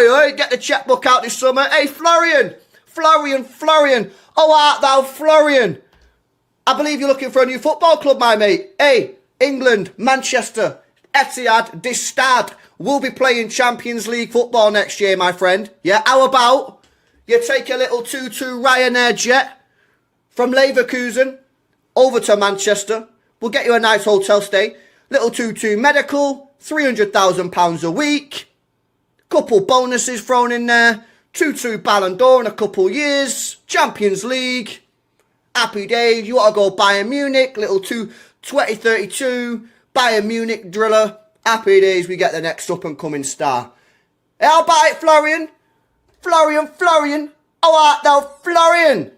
oi, get the checkbook out this summer. Hey, Florian. Oh, art thou Florian? I believe you're looking for a new football club, my mate. Hey, England, Manchester, Etihad, this Stad will be playing Champions League football next year, my friend. Yeah, how about you take a little 2-2 Ryanair jet from Leverkusen over to Manchester. We'll get you a nice hotel stay. Little 2-2 medical, £300,000 a week. Couple bonuses thrown in there. 2-2 Ballon d'Or in a couple years. Champions League. Happy days. You want to go Bayern Munich. Little 2032 Bayern Munich driller. Happy days. We get the next up and coming star. Hey, how about it, Florian? Florian. How art thou, Florian?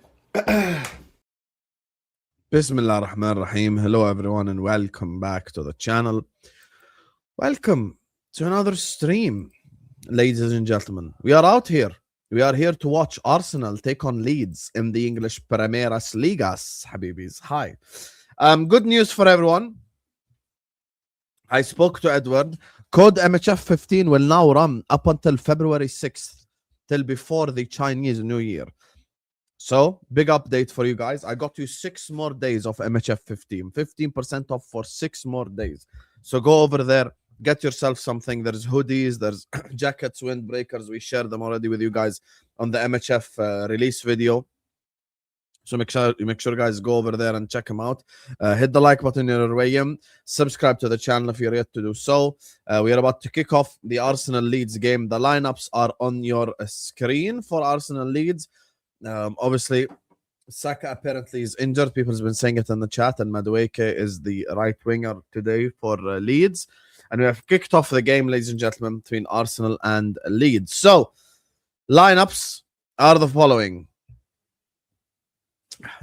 Bismillah ar-Rahman ar-Rahim. Hello everyone and welcome back to the channel. Welcome to another stream, ladies and gentlemen. We are out here. We are here to watch Arsenal take on Leeds in the English Primeras Ligas, Habibis. Hi. Good news for everyone. I spoke to Edward. Code MHF15 will now run up until February 6th, till before the Chinese New Year. So, big update for you guys. I got you 6 more days of MHF15. 15% off for 6 more days. So go over there, get yourself something. There's hoodies, there's jackets, windbreakers. We shared them already with you guys on the MHF release video. So make sure guys go over there and check them out. Hit the like button on your way in. Subscribe to the channel if you're yet to do so. We are about to kick off the Arsenal Leeds game. The lineups are on your screen for Arsenal Leeds. Obviously, Saka apparently is injured. People have been saying it in the chat, and Madueke is the right winger today for Leeds. And we have kicked off the game, ladies and gentlemen, between Arsenal and Leeds. So, lineups are the following: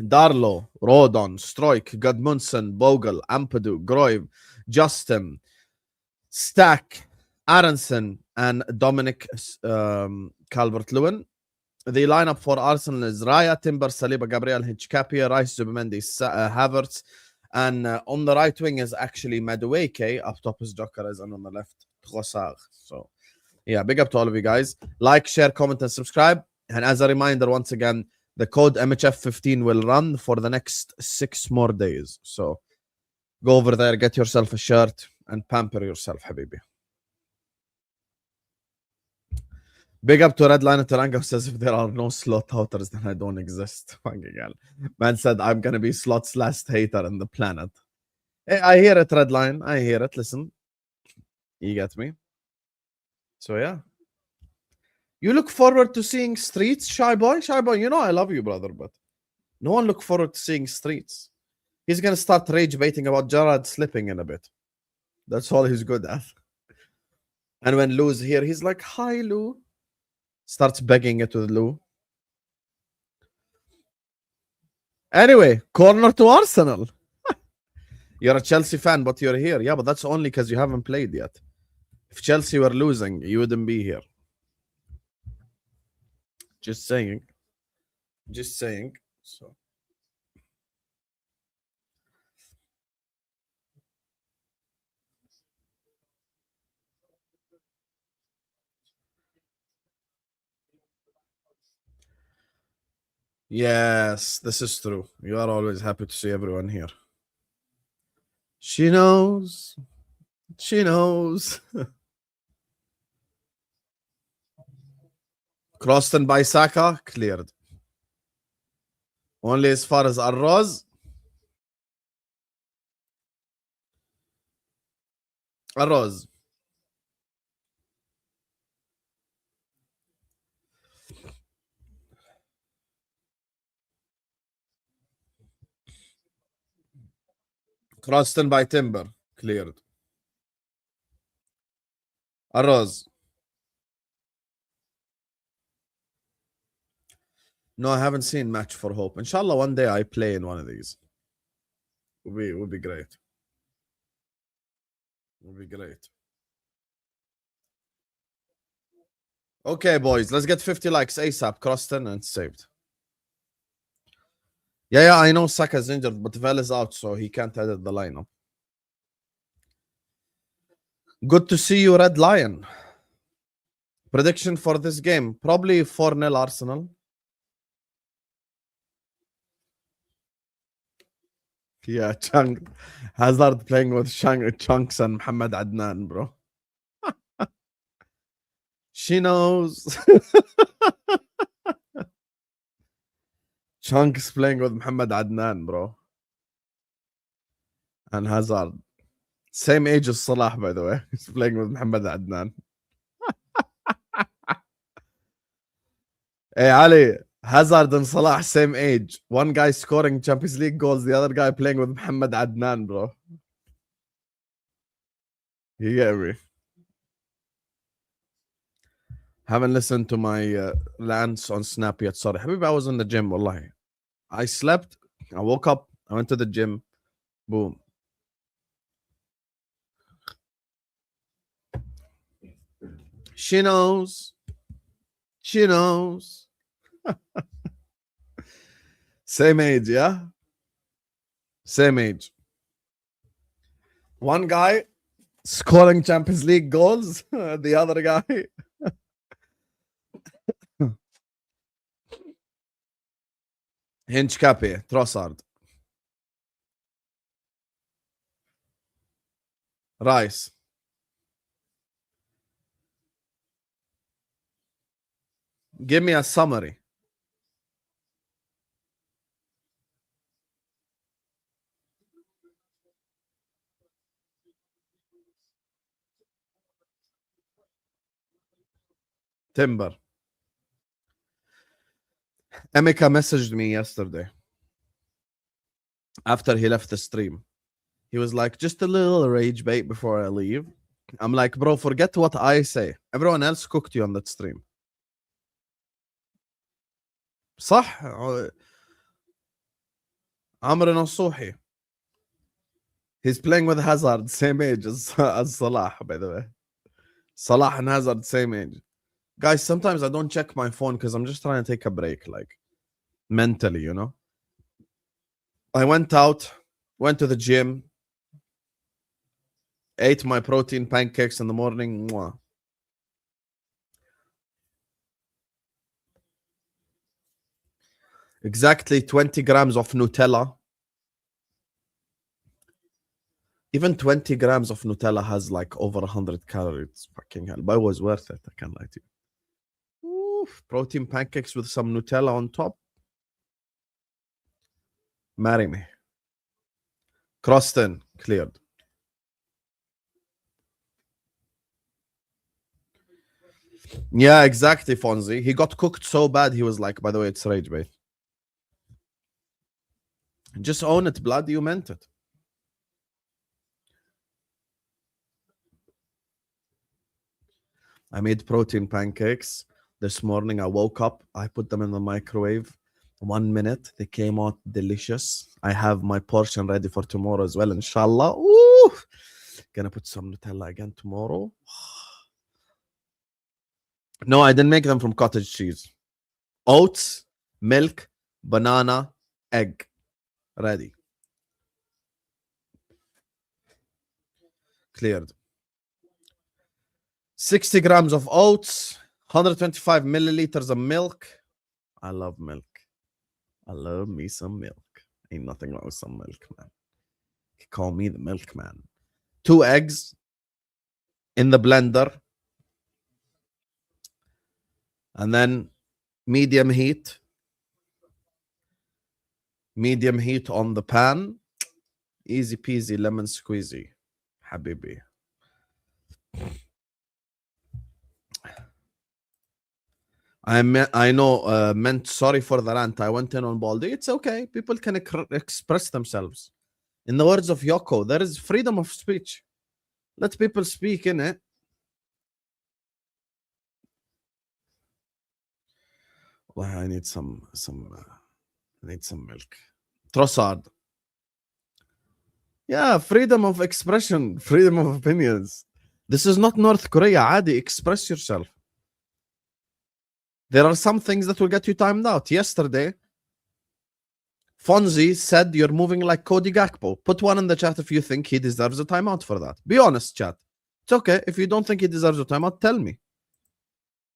Darlow, Rodon, Struijk, Gudmundsson, Bogle, Ampadu, Groive, Justin, Stack, Aronson, and Dominic Calvert-Lewin. The lineup for Arsenal is Raya, Timber, Saliba, Gabriel, Hinchcapia, Rice, Zubimendi, Havertz, and on the right wing is actually Madueke. Up top is Jokeres, and on the left, Trossard. So, yeah, big up to all of you guys. Like, share, comment, and subscribe. And as a reminder, once again, the code MHF15 will run for the next 6 more days. So, go over there, get yourself a shirt, and pamper yourself, Habibi. Big up to Redline Taranga, who says if there are no slot haters, then I don't exist. Man said I'm gonna be slot's last hater in the planet. Hey, I hear it, Redline. I hear it. Listen. You get me? So yeah. You look forward to seeing Streets, Shy Boy? Shy Boy, you know I love you, brother, but no one look forward to seeing Streets. He's gonna start rage baiting about Gerrard slipping in a bit. That's all he's good at. And when Lou's here, he's like, hi Lou. Starts begging it with Lou. Anyway, corner to Arsenal. You're a Chelsea fan, but you're here. Yeah, but that's only because you haven't played yet. If Chelsea were losing, you wouldn't be here. Just saying. Just saying. So. Yes, this is true. You are always happy to see everyone here. She knows. She knows. Crossed in by Saka, cleared. Only as far as Arroz. Arroz. Crossed in by Timber, cleared. Arroz. No, I haven't seen Match for Hope. Inshallah, one day I play in one of these. Would be great. Would be great. Okay, boys, let's get 50 likes ASAP. Crossed in and saved. Yeah, I know Saka's injured, but Vel is out, so he can't edit the lineup. Good to see you, Red Lion. Prediction for this game, probably 4-0 Arsenal. Yeah, Hazard playing with Chunks and Muhammad Adnan, bro. She knows. Chunks playing with Muhammad Adnan, bro. And Hazard. Same age as Salah, by the way. He's playing with Muhammad Adnan. Hey, Ali. Hazard and Salah, same age. One guy scoring Champions League goals, the other guy playing with Muhammad Adnan, bro. You get me? Haven't listened to my rants on Snap yet. Sorry. Habibi, I was in the gym, wallahi. I slept. I woke up. I went to the gym. Boom. She knows. She knows. Same age, yeah? Same age. One guy scoring Champions League goals, the other guy. Hinch Cappy, Trossard. Rice. Give me a summary. Timber. Emeka messaged me yesterday after he left the stream. He was like, just a little rage bait before I leave. I'm like, bro, forget what I say. Everyone else cooked you on that stream. صح عمرو نصوحي. He's playing with Hazard, same age as Salah, by the way. Salah and Hazard, same age. Guys, sometimes I don't check my phone because I'm just trying to take a break, like mentally, you know. I went out, went to the gym, ate my protein pancakes in the morning. Mwah. Exactly 20 grams of Nutella. Even 20 grams of Nutella has like over 100 calories. Fucking hell. But it was worth it. I can't lie to you. Oof, protein pancakes with some Nutella on top. Marry me. Croston, cleared. Yeah, exactly, Fonzie. He got cooked so bad, he was like, by the way, it's rage bait. Just own it, blood. You meant it. I made protein pancakes this morning. I woke up. I put them in the microwave. 1 minute. They came out delicious. I have my portion ready for tomorrow as well, inshallah. Ooh. Gonna put some Nutella again tomorrow. No, I didn't make them from cottage cheese. Oats, milk, banana, egg. Ready. Cleared. 60 grams of oats, 125 milliliters of milk. I love milk. I love me some milk. Ain't nothing wrong with some milk, man. You call me the milkman. 2 eggs in the blender. And then medium heat. Medium heat on the pan. Easy peasy lemon squeezy. Habibi. I know, meant sorry for the rant. I went in on Baldy. It's okay. People can express themselves. In the words of Yoko, there is freedom of speech. Let people speak in it. Well, I need some milk. Trossard. Yeah, freedom of expression, freedom of opinions. This is not North Korea. Adi, express yourself. There are some things that will get you timed out. Yesterday, Fonzie said you're moving like Cody Gakpo. Put one in the chat if you think he deserves a timeout for that. Be honest, chat. It's okay. If you don't think he deserves a timeout, tell me.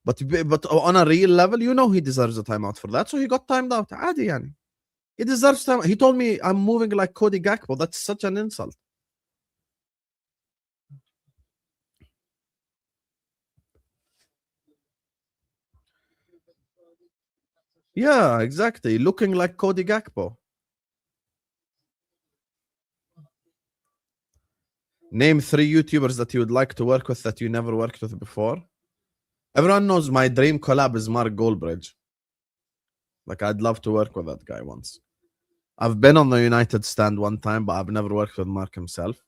But on a real level, you know he deserves a timeout for that. So he got timed out. عادي يعني. He deserves time. He told me I'm moving like Cody Gakpo. That's such an insult. Yeah, exactly. Looking like Cody Gakpo. Name 3 YouTubers that you would like to work with that you never worked with before. Everyone knows my dream collab is Mark Goldbridge. Like, I'd love to work with that guy once. I've been on the United stand one time, but I've never worked with Mark himself.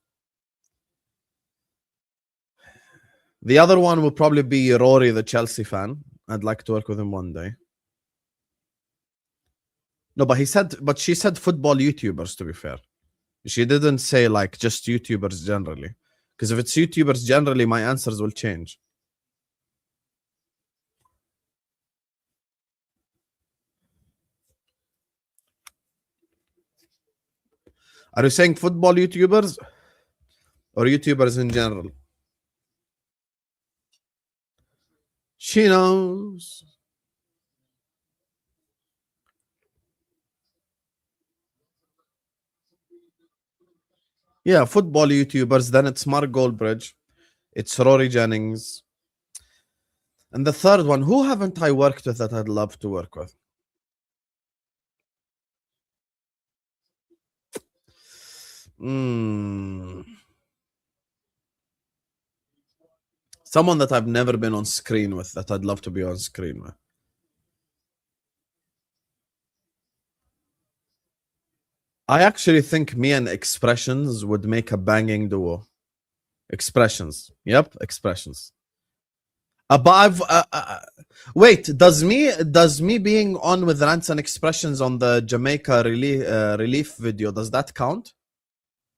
The other one will probably be Rory, the Chelsea fan. I'd like to work with him one day. No, but she said football YouTubers, to be fair. She didn't say like just YouTubers generally. Because if it's YouTubers generally, my answers will change. Are you saying football YouTubers or YouTubers in general? She knows. Yeah, football YouTubers. Then it's Mark Goldbridge. It's Rory Jennings. And the third one, who haven't I worked with that I'd love to work with? Someone that I've never been on screen with that I'd love to be on screen with. I actually think me and Expressions would make a banging duo. Expressions. Yep, Expressions. But wait, does me being on with Rants and Expressions on the Jamaica relief video, does that count?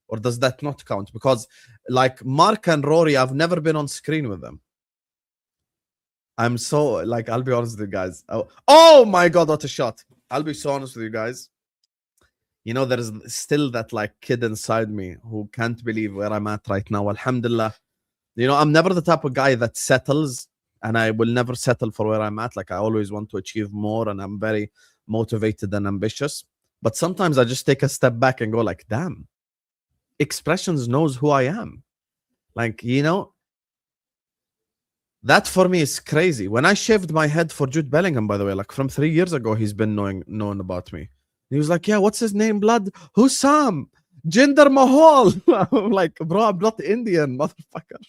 Or does that not count? Because like Mark and Rory, I've never been on screen with them. I'm so like, I'll be honest with you guys. Oh my god, what a shot. I'll be so honest with you guys. You know, there's still that like kid inside me who can't believe where I'm at right now. Alhamdulillah. You know, I'm never the type of guy that settles, and I will never settle for where I'm at. Like, I always want to achieve more, and I'm very motivated and ambitious. But sometimes I just take a step back and go like, damn, Expressions knows who I am. Like, you know, that for me is crazy. When I shaved my head for Jude Bellingham, by the way, like from 3 years ago, he's been known about me. He was like, yeah, what's his name, blood? Husam, Jinder Mahal. I'm like, bro, I'm not Indian, motherfucker.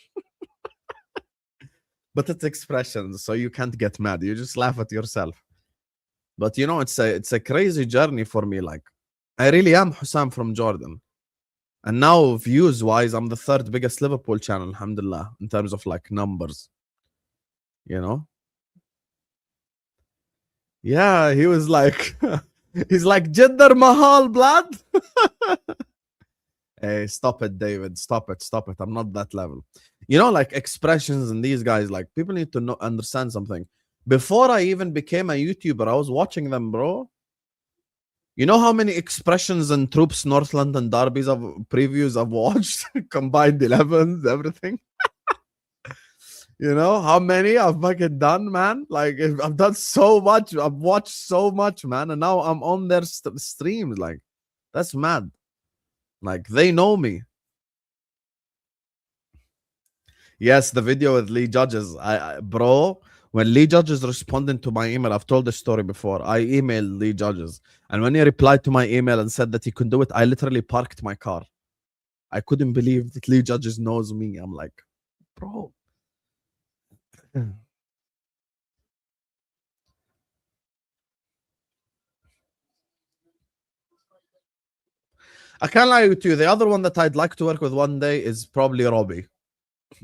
But it's Expressions, so you can't get mad. You just laugh at yourself. But you know, it's a crazy journey for me. Like, I really am Husam from Jordan. And now, views-wise, I'm the 3rd biggest Liverpool channel, alhamdulillah, in terms of like numbers. You know? Yeah, he was like, he's like, Jinder Mahal, blood. Hey, stop it, David. Stop it. I'm not that level. You know, like Expressions and these guys, like people need to understand something. Before I even became a YouTuber, I was watching them, bro. You know how many Expressions and Troops North London derbies of previews I've watched? Combined 11s, everything. You know how many I've fucking done, man? Like, I've done so much. I've watched so much, man. And now I'm on their streams. Like, that's mad. Like, they know me. Yes, the video with Lee Judges. Bro, when Lee Judges responded to my email, I've told the story before. I emailed Lee Judges. And when he replied to my email and said that he could do it, I literally parked my car. I couldn't believe that Lee Judges knows me. I'm like, bro. I can't lie to you. The other one that I'd like to work with one day is probably Robbie.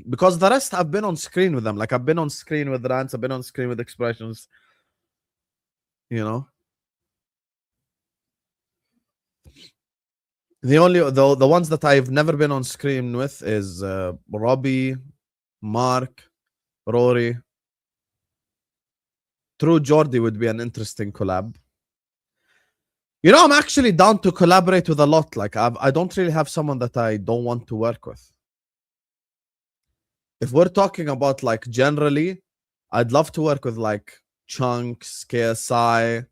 Because the rest I've been on screen with them. Like, I've been on screen with Rants, I've been on screen with Expressions. You know? The ones that I've never been on screen with is Robbie, Mark, Rory. True Jordi would be an interesting collab. You know, I'm actually down to collaborate with a lot. Like, I don't really have someone that I don't want to work with. If we're talking about like generally, I'd love to work with like Chunks, KSI,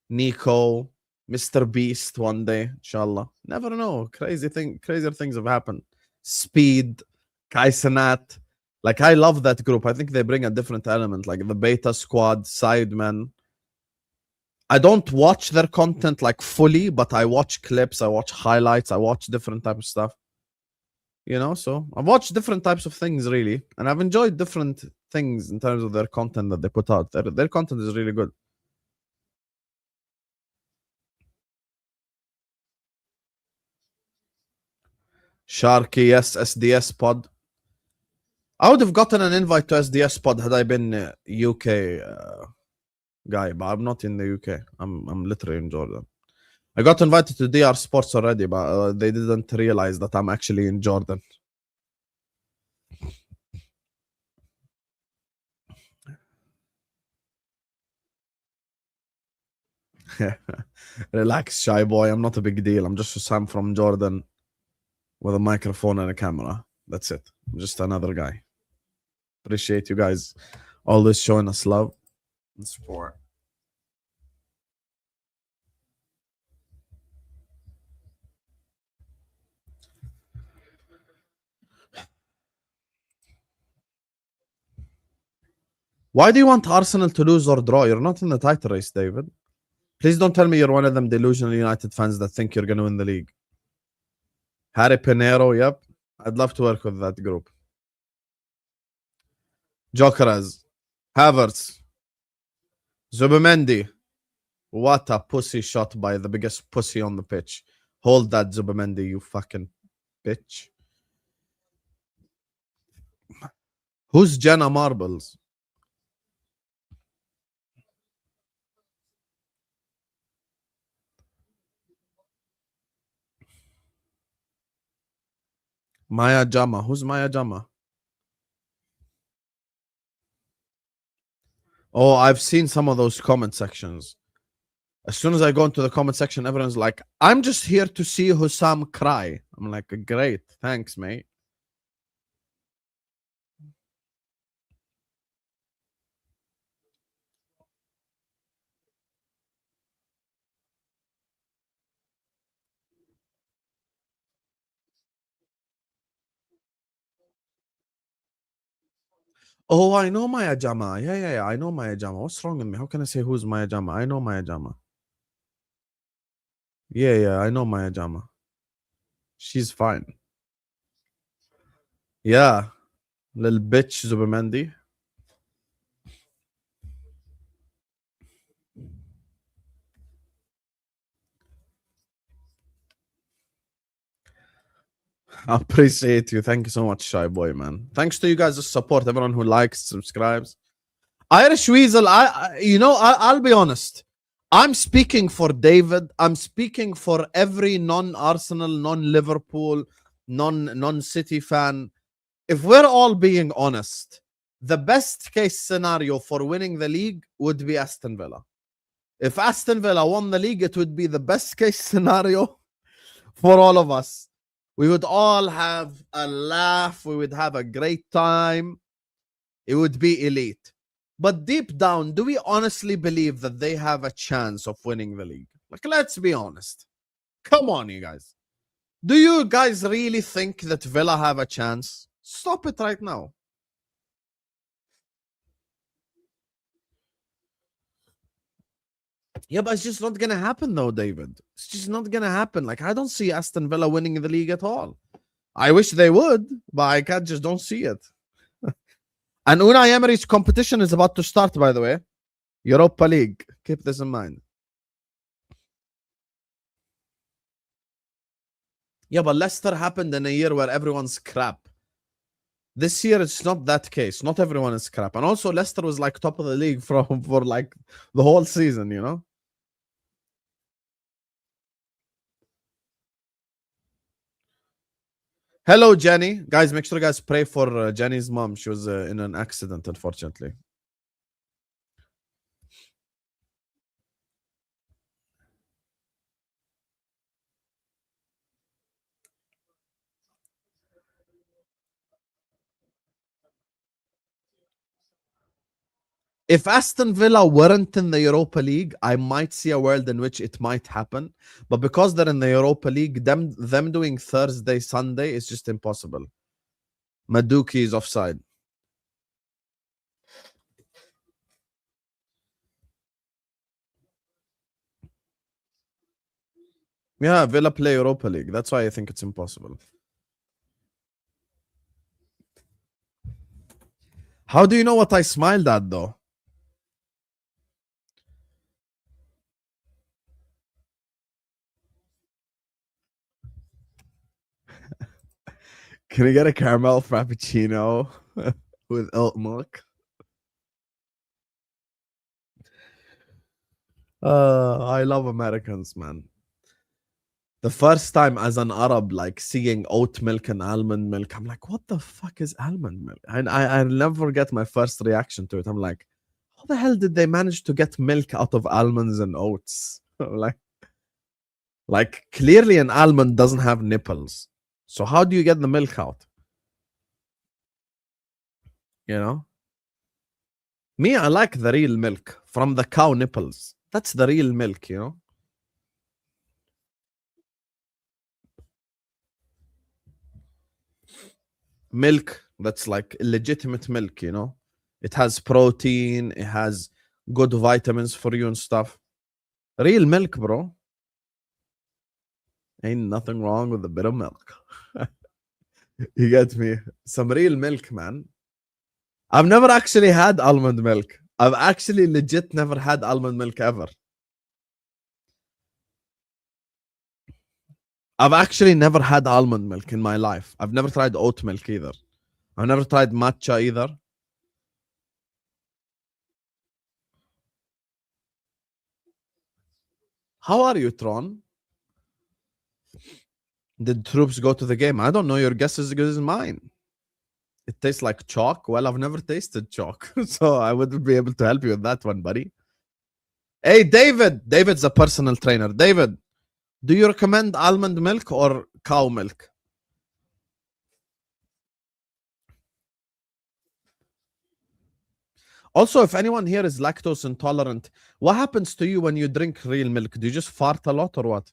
Nico, Mr. Beast one day, inshallah. Never know. Crazier things have happened. Speed, Kaisenat. Like, I love that group. I think they bring a different element, like the Beta Squad, Sidemen. I don't watch their content like fully, but I watch clips, I watch highlights, I watch different type of stuff. You know, so I've watched different types of things really, and I've enjoyed different things in terms of their content that they put out. Their content is really good. Sharky, yes, SDS pod. I would have gotten an invite to SDS pod had I been UK guy, but I'm not in the UK. I'm literally in Jordan. I got invited to DR Sports already, but they didn't realize that I'm actually in Jordan. Relax, shy boy. I'm not a big deal. I'm just Husam from Jordan with a microphone and a camera. That's it. I'm just another guy. Appreciate you guys always showing us love and support. Why do you want Arsenal to lose or draw? You're not in the title race, David. Please don't tell me you're one of them delusional United fans that think you're going to win the league. Harry Pinero, yep. I'd love to work with that group. Jokeras, Havertz, Zubimendi. What a pussy shot by the biggest pussy on the pitch. Hold that, Zubimendi, you fucking bitch. Who's Jenna Marbles? Maya Jama. Who's Maya Jama? Oh, I've seen some of those comment sections. As soon as I go into the comment section, everyone's like, I'm just here to see Husam cry. I'm like, great. Thanks, mate. Oh, I know Maya Jama. Yeah. I know Maya Jama. What's wrong with me? How can I say who's Maya Jama? I know Maya Jama. Yeah. I know Maya Jama. She's fine. Yeah. Little bitch Zubimendi. I appreciate you. Thank you so much, Shy Boy, man. Thanks to you guys' support. Everyone who likes, subscribes. Irish Weasel, I'll be honest. I'm speaking for David. I'm speaking for every non-Arsenal, non-Liverpool, non-City fan. If we're all being honest, the best case scenario for winning the league would be Aston Villa. If Aston Villa won the league, it would be the best case scenario for all of us. We would all have a laugh. We would have a great time. It would be elite. But deep down, do we honestly believe that they have a chance of winning the league? Like, let's be honest. Come on, you guys. Do you guys really think that Villa have a chance? Stop it right now. Yeah, but it's just not going to happen, though, David. It's just not going to happen. Like, I don't see Aston Villa winning the league at all. I wish they would, but I just don't see it. And Unai Emery's competition is about to start, by the way. Europa League. Keep this in mind. Yeah, but Leicester happened in a year where everyone's crap. This year, it's not that case. Not everyone is crap. And also, Leicester was like top of the league for like the whole season, you know? Hello, Jenny. Guys, make sure you guys pray for Jenny's mom. She was in an accident, unfortunately. If Aston Villa weren't in the Europa League, I might see a world in which it might happen. But because they're in the Europa League, them doing Thursday, Sunday is just impossible. Maduki is offside. Yeah, Villa play Europa League. That's why I think it's impossible. How do you know what I smiled at, though? Can I get a caramel frappuccino with oat milk? I love Americans, man. The first time as an Arab, like seeing oat milk and almond milk, I'm like, what the fuck is almond milk? And I'll never forget my first reaction to it. I'm like, how the hell did they manage to get milk out of almonds and oats? like clearly an almond doesn't have nipples. So how do you get the milk out? You know? Me, I like the real milk from the cow nipples. That's the real milk, you know? Milk that's like legitimate milk, you know? It has protein, it has good vitamins for you and stuff. Real milk, bro. Ain't nothing wrong with a bit of milk. You get me? Some real milk, man. I've never actually had almond milk. I've actually legit never had almond milk ever. I've actually never had almond milk in my life. I've never tried oat milk either. I've never tried matcha either. How are you, Tron? Did troops go to the game? I don't know. Your guess is as good as mine. It tastes like chalk. Well, I've never tasted chalk, so I wouldn't be able to help you with that one, buddy. Hey, David. David's a personal trainer. David, do you recommend almond milk or cow milk? Also, if anyone here is lactose intolerant, what happens to you when you drink real milk? Do you just fart a lot or what?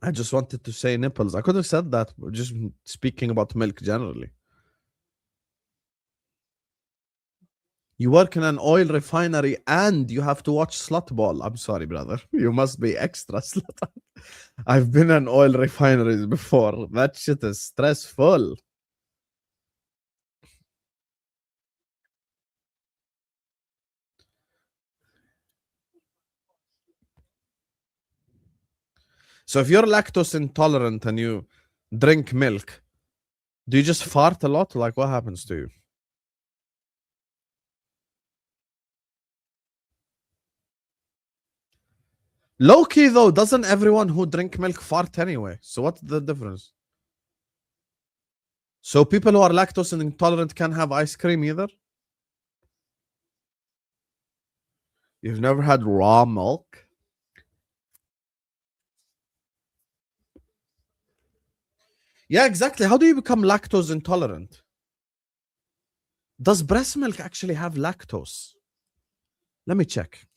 I just wanted to say nipples. I could have said that, but just speaking about milk generally. You work in an oil refinery and you have to watch Slut Ball. I'm sorry, brother. You must be extra slut. I've been in oil refineries before. That shit is stressful. So if you're lactose intolerant and you drink milk, do you just fart a lot? Like, what happens to you? Low key though, doesn't everyone who drink milk fart anyway? So what's the difference? So people who are lactose intolerant can't have ice cream either? You've never had raw milk? Yeah, exactly. How do you become lactose intolerant? Does breast milk actually have lactose? Let me check.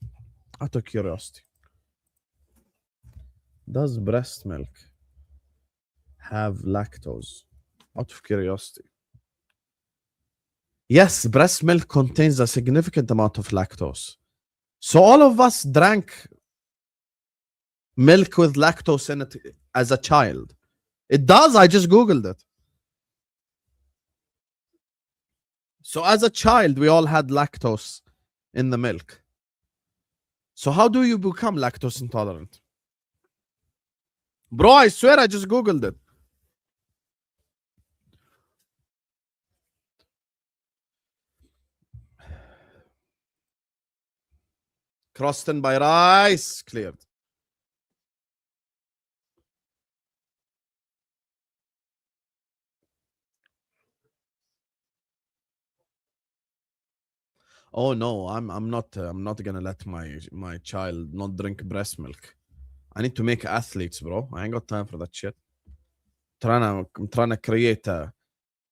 Out of curiosity. Does breast milk have lactose? Out of curiosity. Yes, breast milk contains a significant amount of lactose. So all of us drank milk with lactose in it as a child. It does. I just Googled it. So as a child, we all had lactose in the milk. So how do you become lactose intolerant? Bro, I swear I just Googled it. Croston by Rice. Cleared. Oh no, I'm not gonna let my child not drink breast milk. I need to make athletes, bro. I ain't got time for that shit. I'm trying to create a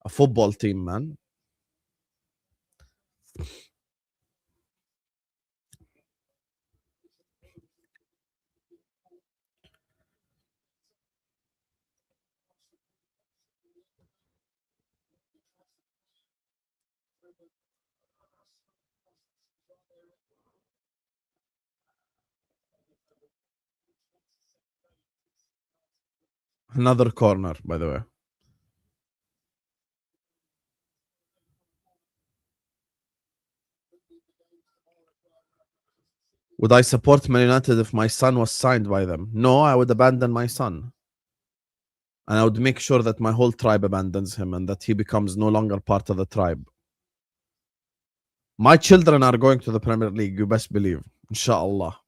football team, man. Another corner, by the way. Would I support Man United if my son was signed by them? No, I would abandon my son. And I would make sure that my whole tribe abandons him and that he becomes no longer part of the tribe. My children are going to the Premier League, you best believe. Inshallah.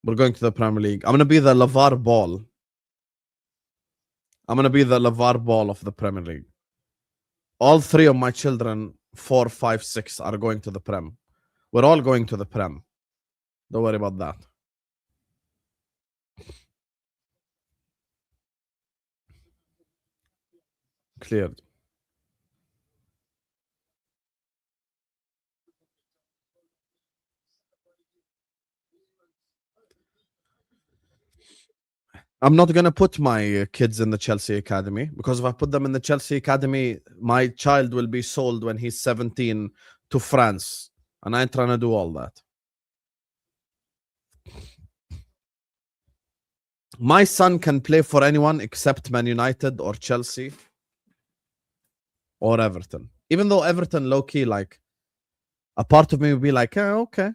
We're going to the Premier League. I'm going to be the LeVar Ball. I'm going to be the LeVar Ball of the Premier League. All three of my children, 4, 5, 6, are going to the Prem. We're all going to the Prem. Don't worry about that. Cleared. I'm not going to put my kids in the Chelsea Academy, because if I put them in the Chelsea Academy, my child will be sold when he's 17 to France. And I ain't trying to do all that. My son can play for anyone except Man United or Chelsea or Everton. Even though Everton, low-key, like, a part of me would be like, oh, okay.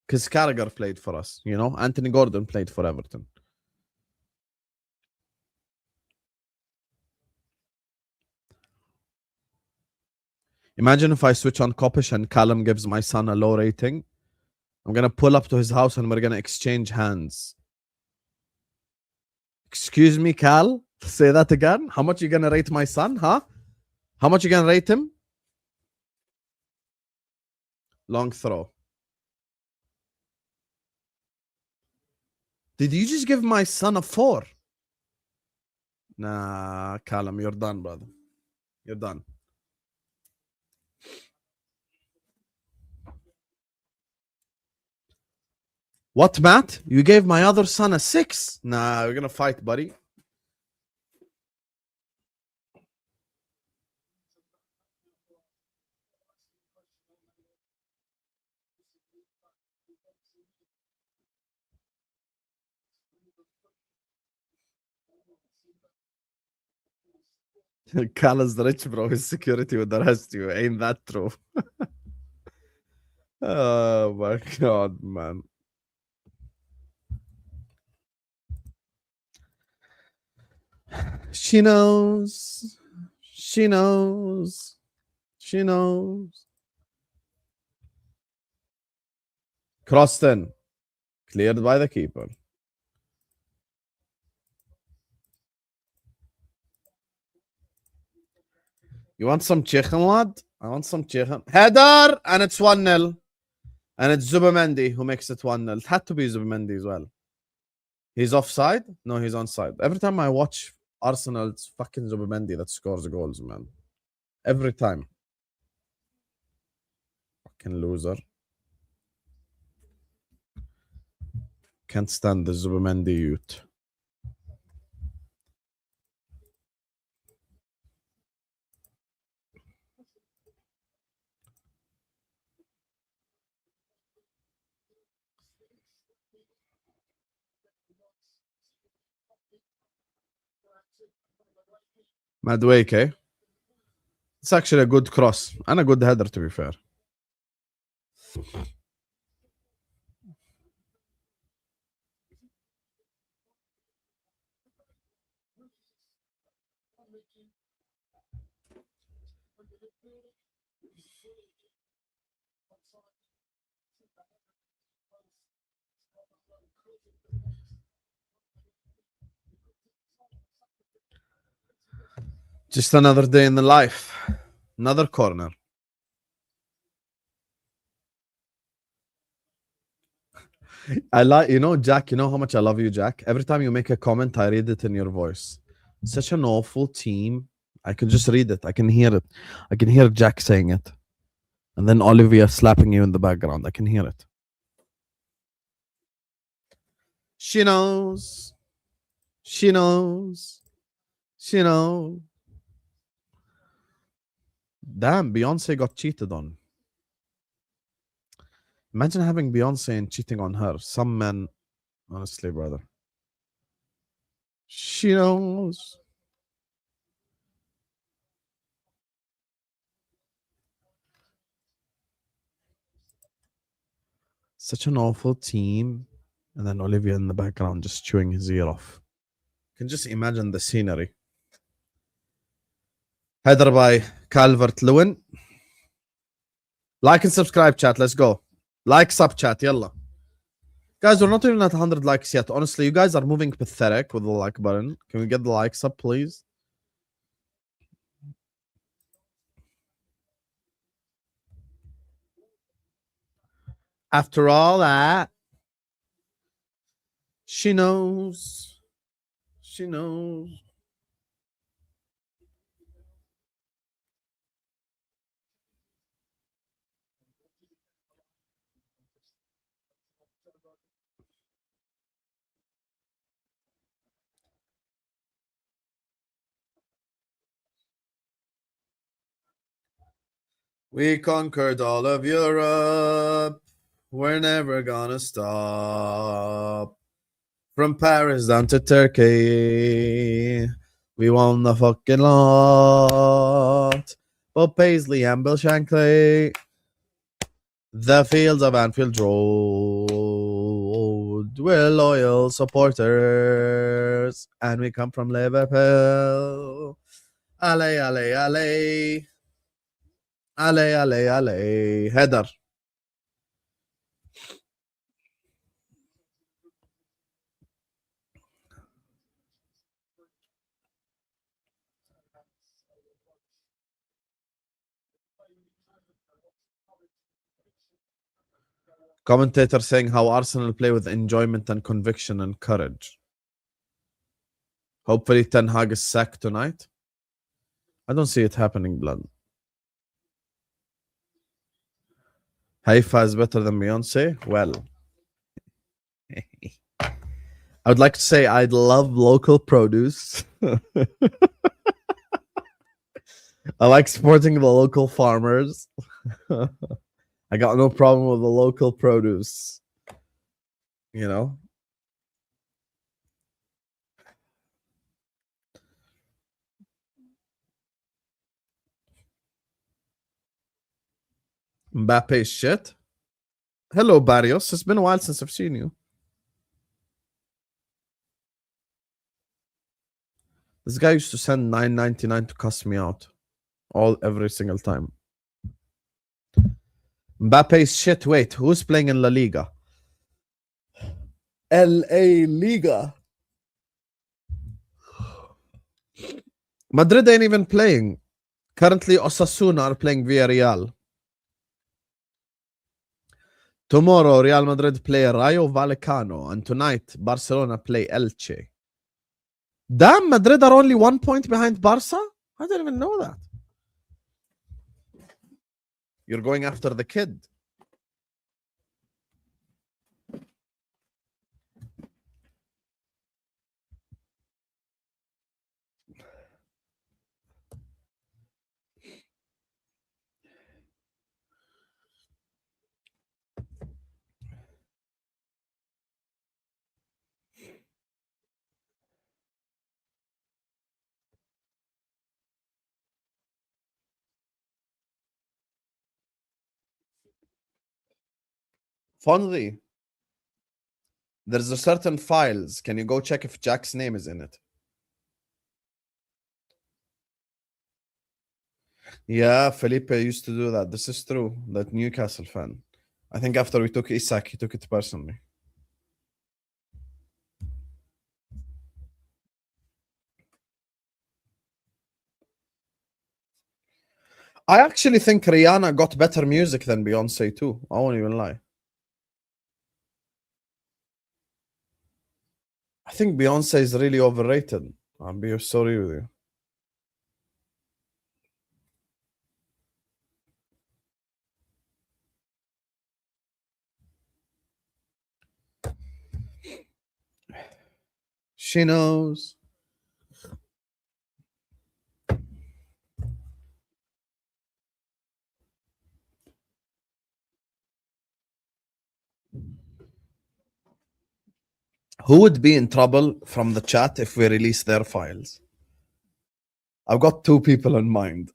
Because Carragher played for us, you know? Anthony Gordon played for Everton. Imagine if I switch on Kopish and Callum gives my son a low rating. I'm going to pull up to his house and we're going to exchange hands. Excuse me, Cal? Say that again? How much you going to rate my son, huh? How much you going to rate him? Long throw. Did you just give my son a 4? Nah, Callum, you're done, brother. You're done. What, Matt? You gave my other son a 6? Nah, we're going to fight, buddy. Cal is rich, bro. His security would arrest you. Ain't that true? Oh, my God, man. She knows. She knows. She knows. Crossed in. Cleared by the keeper. You want some chicken, lad? I want some chicken. Header! And it's 1-0. And it's Zubamendi who makes it 1-0. It had to be Zubamendi as well. He's offside? No, he's onside. Every time I watch Arsenal, it's fucking Zubamendi that scores the goals, man. Every time. Fucking loser. Can't stand the Zubamendi youth. Madwake. It's actually a good cross and a good header, to be fair. Just another day in the life. Another corner. I like, Jack, you know how much I love you, Jack? Every time you make a comment, I read it in your voice. Such an awful team. I can just read it. I can hear it. I can hear Jack saying it. And then Olivia slapping you in the background. I can hear it. She knows. She knows. She knows. Damn, Beyonce got cheated on. Imagine having Beyonce and cheating on her. Some men, honestly, brother. She knows. Such an awful team. And then Olivia in the background just chewing his ear off. You can just imagine the scenery. Header by Calvert-Lewin. Like and subscribe, chat. Let's go. Like, sub, chat. Yalla. Guys, we're not even at 100 likes yet. Honestly, you guys are moving pathetic with the like button. Can we get the likes up, please? After all that, she knows. She knows. We conquered all of Europe. We're never gonna stop. From Paris down to Turkey, we won the fucking lot. Bob Paisley and Bill Shankly, the fields of Anfield Road. We're loyal supporters, and we come from Liverpool. Ale, ale, ale. Ale, ale, ale. Header. Commentator saying how Arsenal play with enjoyment and conviction and courage. Hopefully Ten Hag is sacked tonight. I don't see it happening, blood. Haifa is better than Beyonce? Well. I would like to say I'd love local produce. I like supporting the local farmers. I got no problem with the local produce. You know? Mbappe's shit. Hello, Barrios. It's been a while since I've seen you. This guy used to send $9.99 to cuss me out. Every single time. Mbappe's shit. Wait, who's playing in La Liga? LA Liga. Madrid ain't even playing. Currently, Osasuna are playing Villarreal. Tomorrow, Real Madrid play Rayo Vallecano. And tonight, Barcelona play Elche. Damn, Madrid are only 1 point behind Barca? I didn't even know that. You're going after the kid. Fonzie, there's a certain files. Can you go check if Jack's name is in it? Yeah, Felipe used to do that. This is true. That Newcastle fan. I think after we took Isak, he took it personally. I actually think Rihanna got better music than Beyonce too. I won't even lie. I think Beyonce is really overrated. I'll be sorry with you. She knows. Who would be in trouble from the chat if we release their files? I've got two people in mind.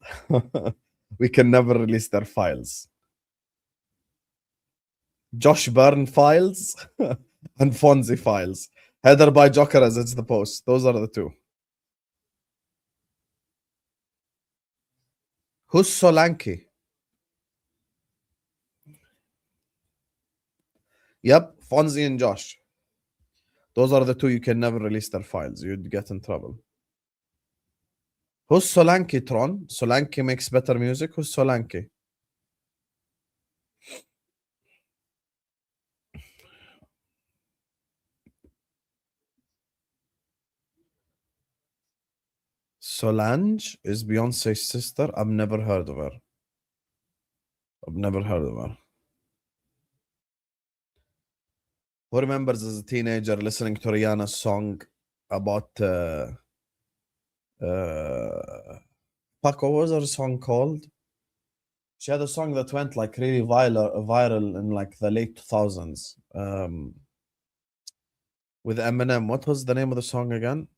We can never release their files. Josh Byrne files and Fonzie files. Header by Joker as it's the post. Those are the two. Who's Solanke? Yep, Fonzie and Josh. Those are the two you can never release their files. You'd get in trouble. Who's Solanke, Tron? Solanke makes better music. Who's Solanke? Solange is Beyonce's sister. I've never heard of her. Who remembers as a teenager listening to Rihanna's song about fuck, what was her song called? She had a song that went like really viral in like the late 2000s. With Eminem. What was the name of the song again?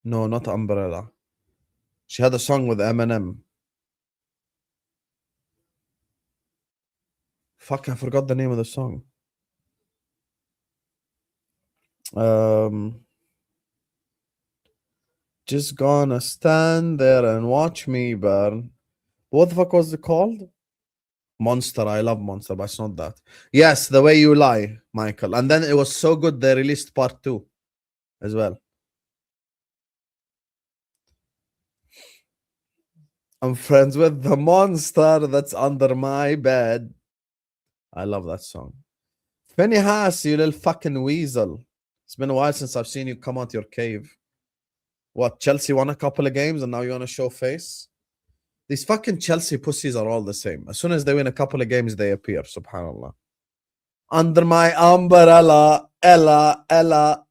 No, not Umbrella. She had a song with Eminem. Fuck, I forgot the name of the song. Just gonna stand there and watch me burn. What the fuck was it called? Monster. I love Monster, but it's not that. Yes, The Way You Lie, Michael. And then it was so good they released part 2 as well. I'm friends with the monster that's under my bed. I love that song. Phineas, you little fucking weasel. It's been a while since I've seen you come out your cave. What, Chelsea won a couple of games and now you want to show face? These fucking Chelsea pussies are all the same. As soon as they win a couple of games, they appear, subhanAllah. Under my umbrella, Ella.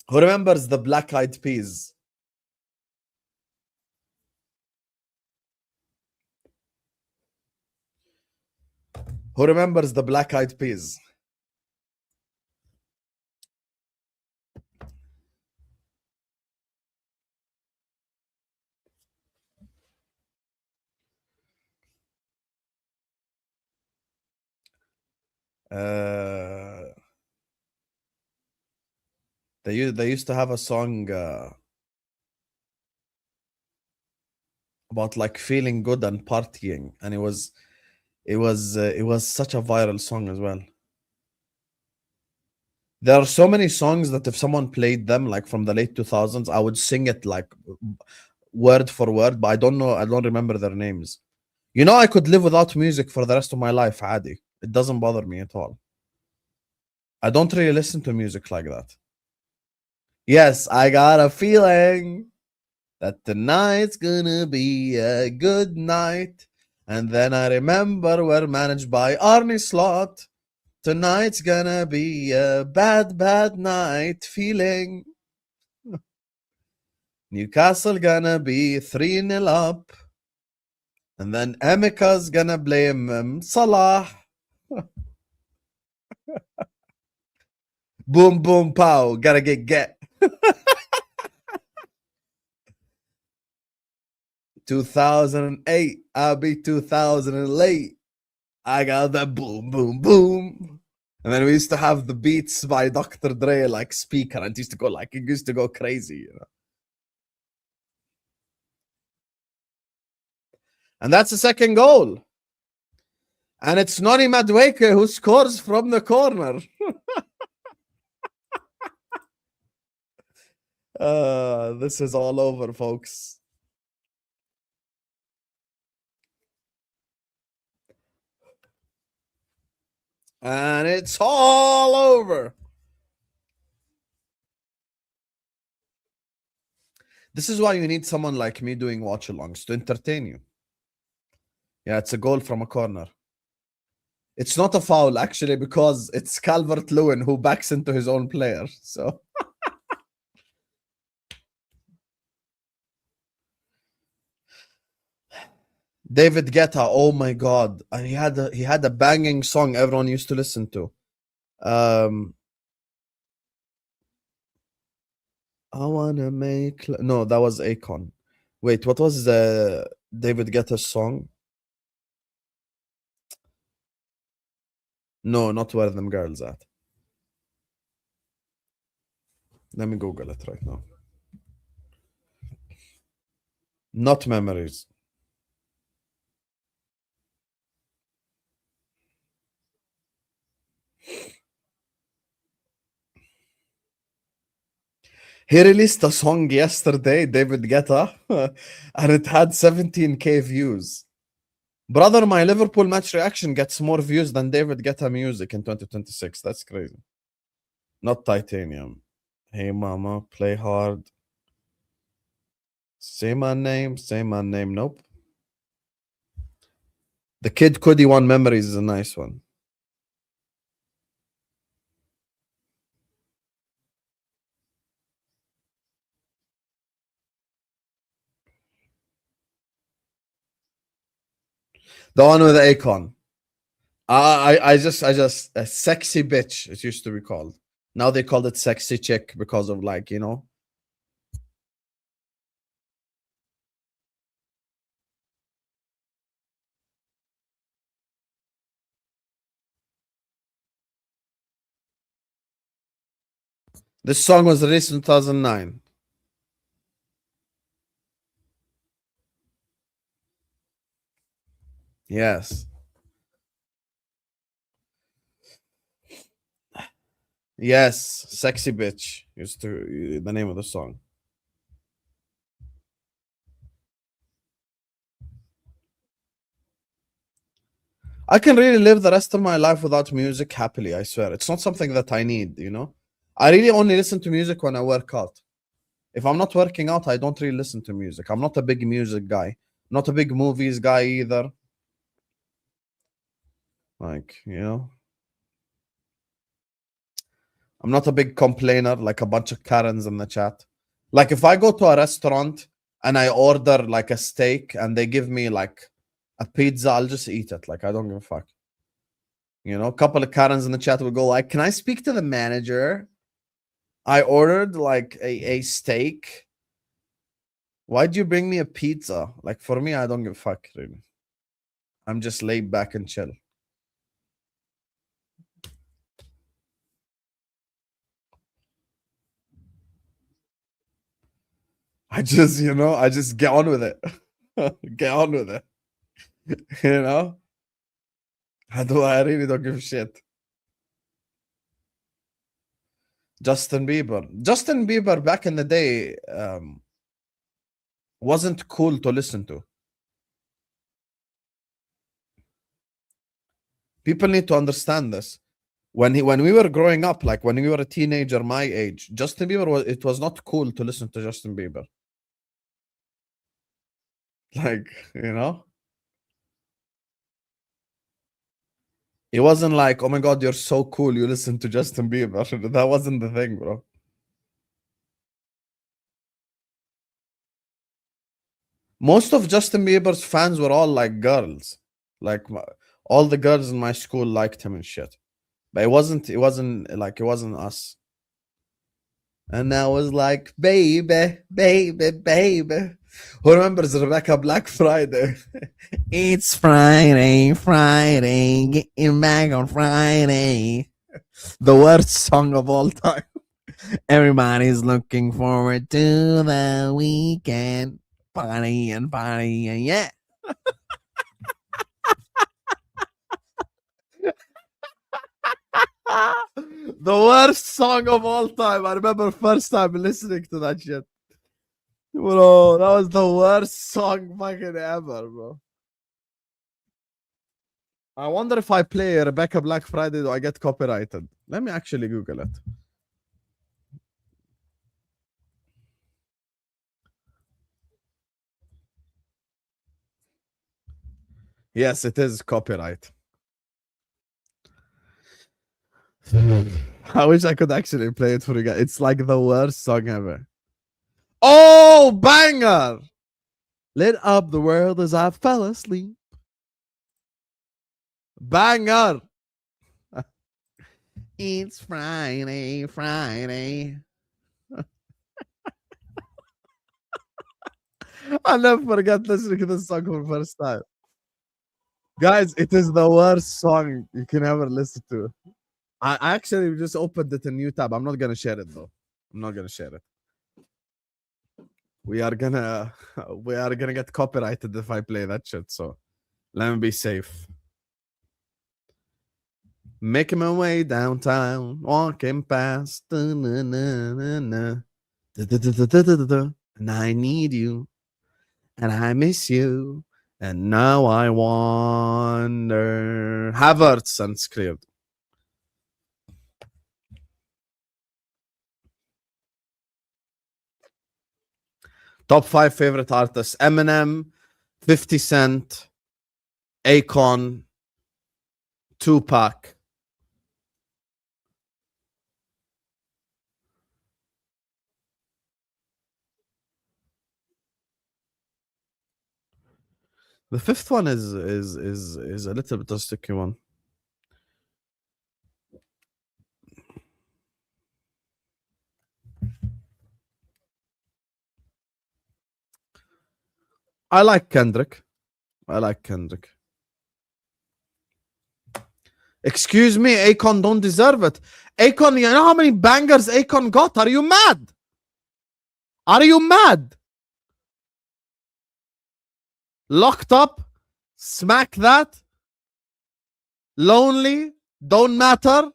Who remembers the Black Eyed Peas? Who remembers the Black Eyed Peas? They used to have a song about like feeling good and partying, and it was such a viral song as well. There are so many songs that if someone played them like from the late 2000s, I would sing it like word for word, but I don't remember their names. You know, I could live without music for the rest of my life, Adi. It doesn't bother me at all. I don't really listen to music like that. Yes, I got a feeling that tonight's gonna be a good night. And then I remember we're managed by Arnie Slot. Tonight's gonna be a bad night feeling. Newcastle gonna be 3-0 up. And then Emeka's gonna blame Salah. Boom, boom, pow. Gotta get. 2008. I'll be 2000 and late. I got that boom, boom, boom. And then we used to have the beats by Dr. Dre like speaker, and it used to go crazy, you know. And that's the second goal. And it's Noni Madueke who scores from the corner. This is all over, folks. And it's all over. This is why you need someone like me doing watch-alongs to entertain you. Yeah, it's a goal from a corner. It's not a foul, actually, because it's Calvert-Lewin who backs into his own player. So David Guetta, oh my god, and he had a banging song everyone used to listen to. I wanna make no, that was Akon. Wait, what was the David Guetta's song? No, not Where Them Girls At. Let me Google it right now. Not Memories. He released a song yesterday, David Guetta, and it had 17k views. Brother, my Liverpool match reaction gets more views than David Guetta music in 2026. That's crazy. Not Titanium. Hey mama, play hard. Say my name, say my name. Nope. The Kid Cudi one, Memories, is a nice one. The one with Akon. I just a sexy bitch, it used to be called. Now they called it sexy chick because of, like, you know. This song was released in 2009. Yes. Yes, sexy bitch used to the name of the song. I can really live the rest of my life without music happily, I swear. It's not something that I need, you know? I really only listen to music when I work out. If I'm not working out, I don't really listen to music. I'm not a big music guy. Not a big movies guy either. Like, you know? I'm not a big complainer like a bunch of Karens in the chat. Like, if I go to a restaurant and I order like a steak and they give me like a pizza, I'll just eat it. Like, I don't give a fuck. You know, a couple of Karens in the chat will go like, "Can I speak to the manager? I ordered like a steak. Why'd you bring me a pizza?" Like, for me, I don't give a fuck, really. I'm just laid back and chill. I just, you know, I just get on with it. Get on with it. You know? I really don't give a shit. Justin Bieber. Justin Bieber back in the day wasn't cool to listen to. People need to understand this. When we were growing up, like when we were a teenager, my age, Justin Bieber it was not cool to listen to Justin Bieber. Like, you know? It wasn't like, "Oh my god, you're so cool, you listen to Justin Bieber." That wasn't the thing, bro. Most of Justin Bieber's fans were all like girls. Like all the girls in my school liked him and shit. But it wasn't us. And I was like, "Baby, baby, baby." Who remembers Rebecca Black Friday? It's Friday, Friday, getting back on Friday. The worst song of all time. Everybody's looking forward to the weekend. Party and party and yeah. The worst song of all time. I remember first time listening to that shit. Bro, that was the worst song fucking ever, bro. I wonder if I play Rebecca Black Friday, do I get copyrighted? Let me actually Google it. Yes, it is copyright. I wish I could actually play it for you guys. It's like the worst song ever. Oh, banger! Lit up the world as I fell asleep. Banger! It's Friday, Friday. I'll never forget listening to this song for the first time. Guys, it is the worst song you can ever listen to. I actually just opened it a new tab. I'm not gonna share it though. I'm not gonna share it. We are gonna get copyrighted if I play that shit. So let me be safe. Making my way downtown, walking past, and I need you, and I miss you, and now I wonder. Havertz and cleared. Top 5 favorite artists: Eminem, 50 Cent, Akon, Tupac. The fifth one is a little bit of a sticky one. I like Kendrick. Excuse me, Akon don't deserve it. Akon, you know how many bangers Akon got? Are you mad? Locked Up, Smack That, Lonely, Don't Matter.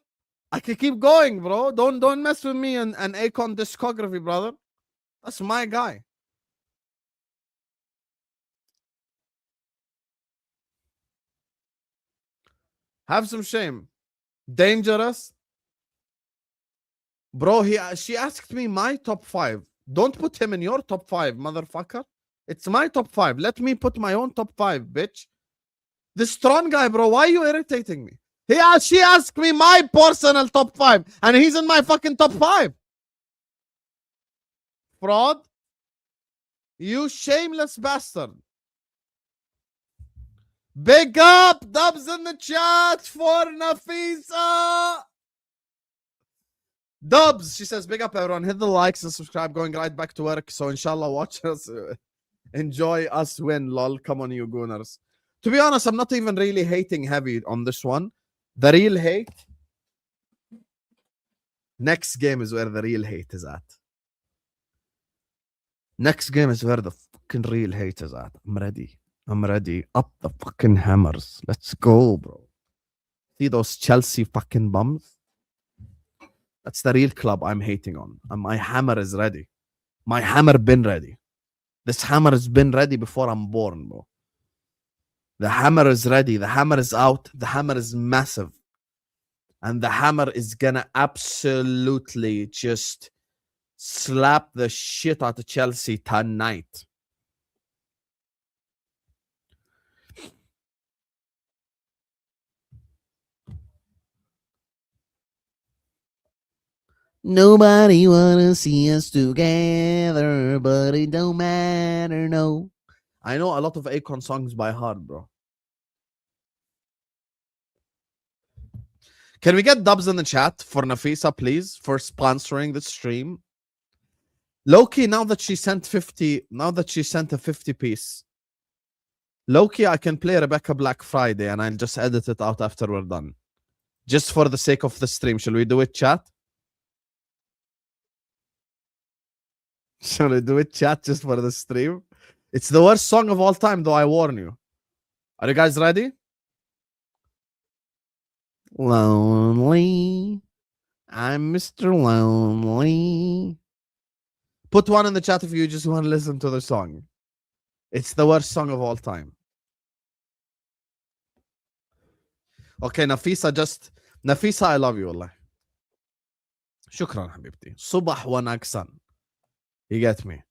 I can keep going, bro. Don't mess with me and Akon discography, brother. That's my guy. Have some shame. Dangerous. Bro, she asked me my top 5. Don't put him in your top 5, motherfucker. It's my top 5. Let me put my own top 5, bitch. The strong guy, bro. Why are you irritating me? She asked me my personal top 5, and he's in my fucking top 5. Fraud. You shameless bastard. Big up Dubs in the chat for Nafisa. Dubs, she says, big up everyone. Hit the likes and subscribe. Going right back to work. So inshallah, watch us. Enjoy us win, lol. Come on, you gooners. To be honest, I'm not even really hating heavy on this one. The real hate. Next game is where the real hate is at. Next game is where the fucking real hate is at. I'm ready. Up the fucking hammers. Let's go, bro. See those Chelsea fucking bums? That's the real club I'm hating on. And my hammer is ready. My hammer been ready. This hammer has been ready before I'm born, bro. The hammer is ready. The hammer is out. The hammer is massive. And the hammer is gonna absolutely just slap the shit out of Chelsea tonight. Nobody wanna see us together, but it don't matter, no. I know a lot of Akon songs by heart, bro. Can we get dubs in the chat for Nafisa, please, for sponsoring the stream? Loki, now that she sent a 50 piece. Loki, I can play Rebecca Black Friday and I'll just edit it out after we're done. Just for the sake of the stream. Shall we do it, chat? Shall we do it, chat, just for the stream? It's the worst song of all time, though, I warn you. Are you guys ready? Lonely. I'm Mr. Lonely. Put one in the chat if you just want to listen to the song. It's the worst song of all time. Okay, Nafisa, I love you والله. شكرا حبيبتي. صبح ونكسن. You get me.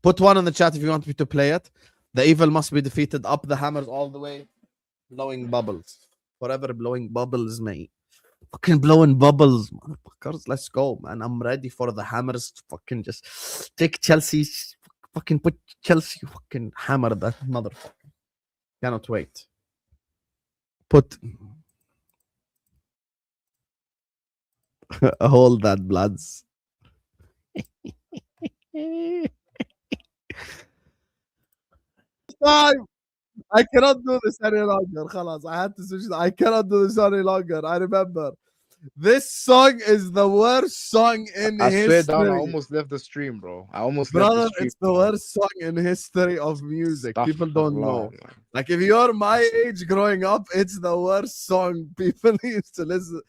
Put one in the chat if you want me to play it. The evil must be defeated. Up the hammers all the way. Blowing bubbles. Forever blowing bubbles, mate. Fucking blowing bubbles, motherfuckers. Let's go, man. I'm ready for the hammers to fucking just take Chelsea. Fucking put Chelsea. Fucking hammer that motherfucker. Cannot wait. Put. Hold that, bloods. Time. I cannot do this any longer. خلاص. I had to switch. I cannot do this any longer. I remember. This song is the worst song in I swear history. down, I almost left the stream, bro. I almost Brother, left the stream. it's the worst song in history of music. People don't know. Man. Like, if you're my age growing up, it's the worst song people used to listen.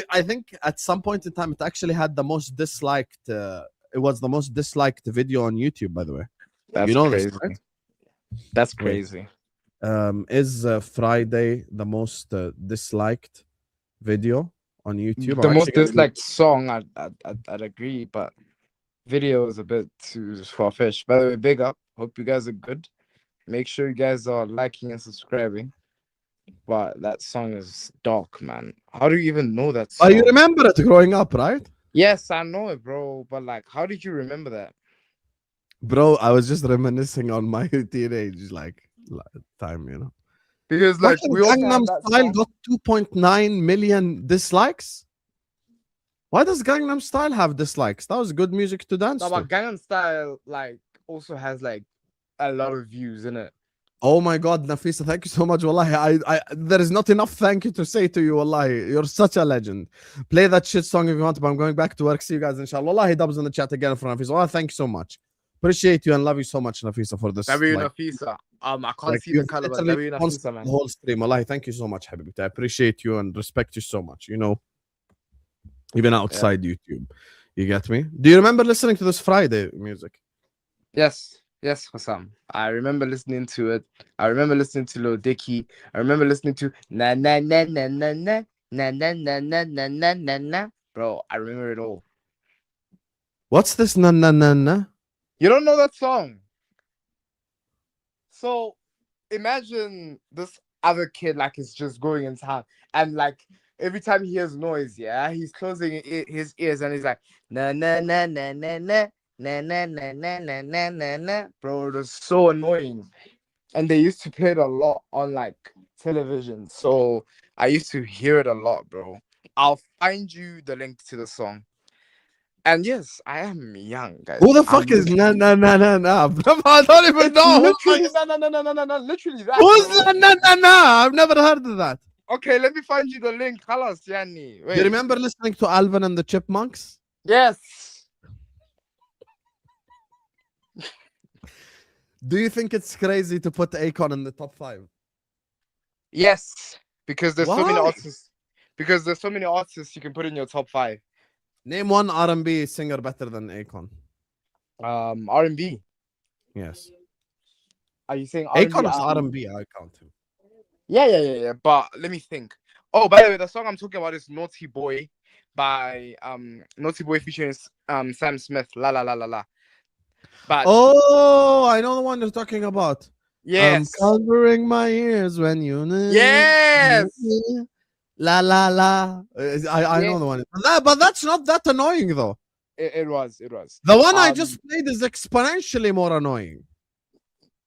I think at some point in time, it actually had the most disliked. It was the most disliked video on YouTube, by the way. That's You know crazy. this, right? That's crazy. Is Friday the most disliked video on YouTube? The most disliked song, I'd agree, but video is a bit too far-fetched. By the way, big up. Hope you guys are good. Make sure you guys are liking and subscribing. But that song is dark, man. How do you even know that song? Oh, you remember it growing up, right? Yes, I know it, bro. But like, how did you remember that? Bro, I was just reminiscing on my teenage time, you know. Because like Fucking we also Gangnam have that Style song. got 2.9 million dislikes. Why does Gangnam Style have dislikes? That was good music to dance No, to. but Gangnam Style like also has like a lot of views in it. Oh my God, Nafisa, thank you so much. Wallahi, there is not enough thank you to say to you. Wallahi, you're such a legend. Play that shit song if you want, but I'm going back to work. See you guys, inshallah. Wallahi, dubs in the chat again for Nafisa. Wallahi, thank you so much. Appreciate you and love you so much, Nafisa, for this. W Like, Nafisa. I can't like see the you've color, but literally W sponsored Nafisa, man. the whole stream. Wallahi, thank you so much, Habibti. I appreciate you and respect you so much. You know, even outside YouTube. You get me? Do you remember listening to this Friday music? Yes, Husam. I remember listening to it. I remember listening to Lil Dicky. I remember listening to na na na na na na na na na na na na na na. Bro, I remember it all. What's this na na na na? You don't know that song? So imagine this other kid like is just going in town and like every time he hears noise, yeah, he's closing his ears and he's like na na na na na na na na na na na na na na. Bro, it was so annoying. And they used to play it a lot on like television. So I used to hear it a lot, bro. I'll find you the link to the song. And yes, I am young, guys. Who the fuck is na na na na na? I don't even It's know. literally no, literally that. Who's Bro. na na na na? I've never heard of that. Okay, let me find you the link. Halas, Yani. Wait. You remember listening to Alvin and the Chipmunks? Yes. Do you think it's crazy to put Akon in the top 5? Yes. Because there's so many Why? artists. Because there's so many artists you can put in your top 5. Name one R&B singer better than Akon. R&B. Yes. Are you saying R&B? Akon is R&B, I count him. Yeah. But let me think. Oh, by the way, the song I'm talking about is Naughty Boy by Naughty Boy featuring Sam Smith. La la la la la. But Oh, I know the one you're talking about. yes. I'm covering my ears when you Yes. La la la. I know the one. But that's not that annoying though. It was. The one I just played is exponentially more annoying.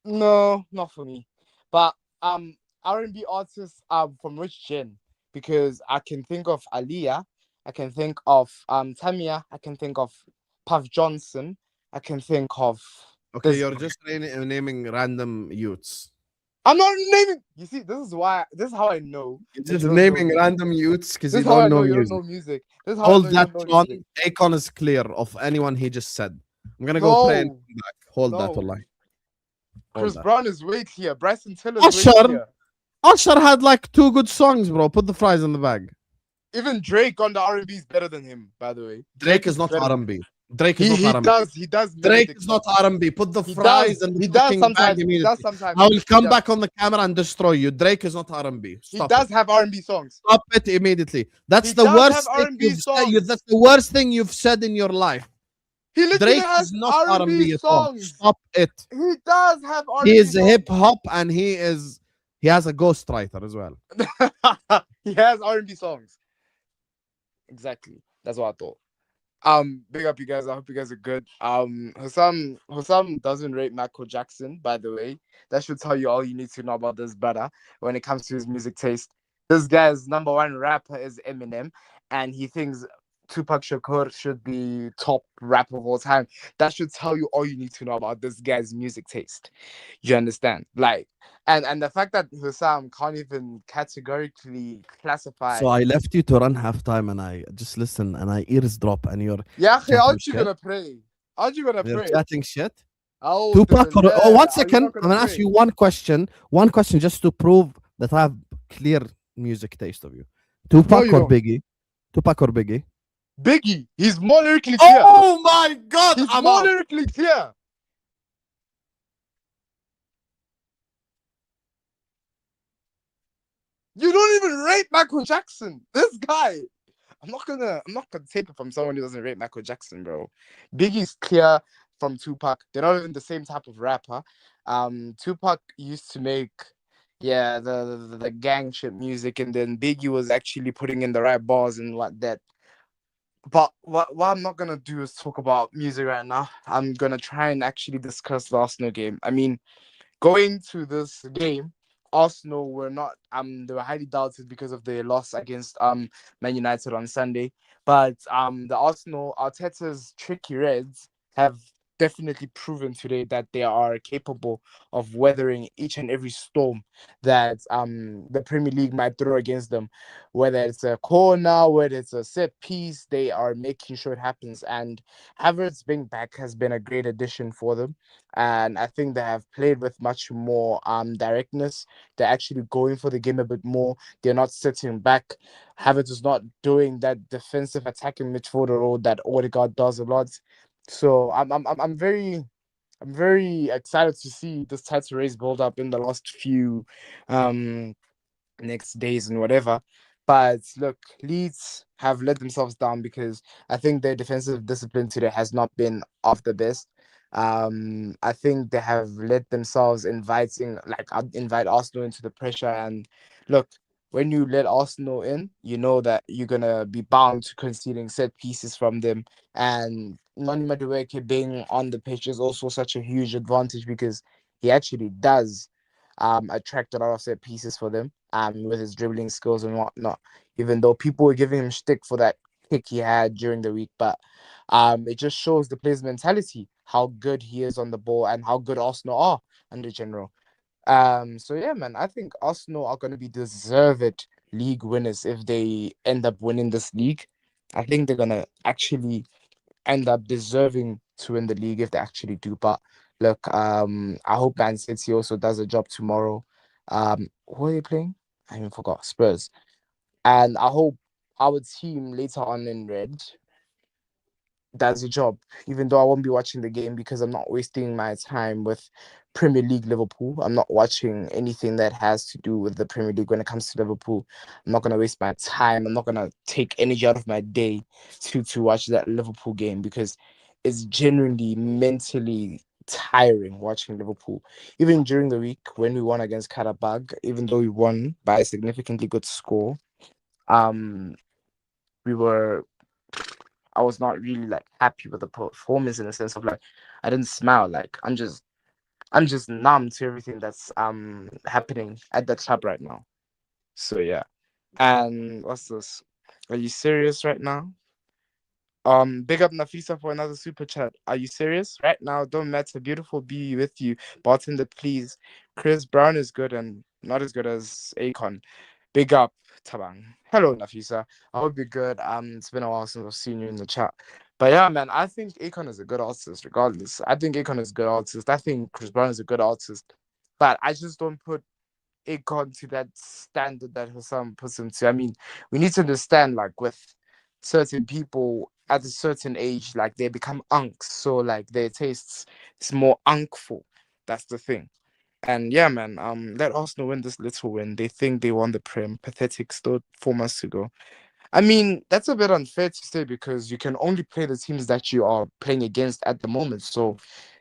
No, not for me. But R&B artists are from which gen? Because I can think of Aaliyah, I can think of Tamia, I can think of Puff Johnson, I can think of. Okay, you're just naming random youths. I'm not naming. You see, this is how I know. You're just naming random youths because you This is how I don't know know you music. don't know music. This is how I Hold know you that don't know music. one. Akon is clear of anyone he just said. I'm gonna go play and No. come back. Hold that, No. wallahi. Chris that. Brown is way here. Bryson Tiller is way Usher. here. Usher had like 2 good songs, bro. Put the fries in the bag. Even Drake on the R&B is better than him, by the way. Drake is not better than- R&B. Drake is not He R&B. does. He does Drake melodic is not songs. R&B. Put the He fries does. in the He does fucking bag sometimes. He does immediately. sometimes. I will He come does. back on the camera and destroy you. Drake is not R&B. He Stop it. does have R&B songs. Stop it immediately. That's He the does have worst thing R&B you've said. songs. That's the worst thing you've said in your life. He literally Drake has is not R&B R&B at all. songs. Stop it. He does have He R&B is songs. hip hop and he has a ghostwriter as well. He has R&B songs. Exactly. That's what I thought. Big up you guys. I hope you guys are good. Husam doesn't rate Michael Jackson, by the way. That should tell you all you need to know about this brother when it comes to his music taste. This guy's number one rapper is Eminem, and he thinks Tupac Shakur should be top rapper of all time. That should tell you all you need to know about this guy's music taste. You understand? Like, and the fact that Husam can't even categorically classify. So I left you to run halftime and I just listen and I ears drop and Yeah, chatting aren't you shit. gonna pray? Aren't you gonna You're pray? chatting shit. Oh, Tupac or oh, Bilal, one are you second. not I'm gonna gonna ask pray? you one question. One question just to prove that I have clear music taste of you. No, Tupac you or don't. Biggie? Tupac or Biggie? Biggie, he's more lyrically clear. Oh my god, He's I'm more out. lyrically clear. You don't even rate Michael Jackson. This guy. I'm not gonna take it from someone who doesn't rate Michael Jackson, bro. Biggie's clear from Tupac. They're not even the same type of rapper. Tupac used to make the gang shit music, and then Biggie was actually putting in the right bars and like that. But what I'm not gonna do is talk about music right now. I'm gonna try and actually discuss the Arsenal game. I mean, going to this game, Arsenal were not they were highly doubted because of their loss against Man United on Sunday. But the Arteta's tricky Reds have definitely proven today that they are capable of weathering each and every storm that the Premier League might throw against them. Whether it's a corner, whether it's a set piece, they are making sure it happens. And Havertz being back has been a great addition for them, and I think they have played with much more directness. They're actually going for the game a bit more. They're not sitting back. Havertz is not doing that defensive attacking midfielder role that Odegaard does a lot. So I'm very excited to see this title race build up in the last few um next days and whatever. But look, Leeds have let themselves down because I think their defensive discipline today has not been of the best. I think they have let themselves invite Arsenal into the pressure. And look, when you let Arsenal in, you know that you're gonna be bound to conceding set pieces from them. And Noni Madueke being on the pitch is also such a huge advantage because he actually does attract a lot of set pieces for them with his dribbling skills and whatnot. Even though people were giving him shtick for that kick he had during the week, but it just shows the player's mentality, how good he is on the ball, and how good Arsenal are under general. So yeah, man, I think Arsenal are going to be deserved league winners if they end up winning this league. I think they're gonna actually end up deserving to win the league if they actually do. But look, I hope Man City also does a job tomorrow. Who are they playing? I even forgot. Spurs. And I hope our team later on in red does a job, even though I won't be watching the game because I'm not wasting my time with Premier League Liverpool. I'm not watching anything that has to do with the Premier League when it comes to Liverpool. I'm not gonna waste my time. I'm not gonna take energy out of my day to watch that Liverpool game because it's genuinely mentally tiring watching Liverpool. Even during the week when we won against Karabag, even though we won by a significantly good score, um, we were I was not really like happy with the performance in the sense of like I didn't smile. Like I'm just numb to everything that's happening at the club right now. So yeah. And what's this? Are you serious right now? Big up Nafisa for another super chat. Are you serious? Right now, don't matter. Beautiful be with you. Bartender, please. Chris Brown is good and not as good as Akon. Big up, Tabang. Hello, Nafisa. I hope you're good. It's been a while since I've seen you in the chat. But yeah, man, I think Akon is a good artist, regardless. I think Akon is a good artist. I think Chris Brown is a good artist. But I just don't put Akon to that standard that Husam puts him to. I mean, we need to understand, like, with certain people, at a certain age, like they become unks. So like their tastes it's more unkful. That's the thing. And yeah, man, let Arsenal win this little win. They think they won the Prem. Pathetic still 4 months to go. I mean, that's a bit unfair to say because you can only play the teams that you are playing against at the moment. So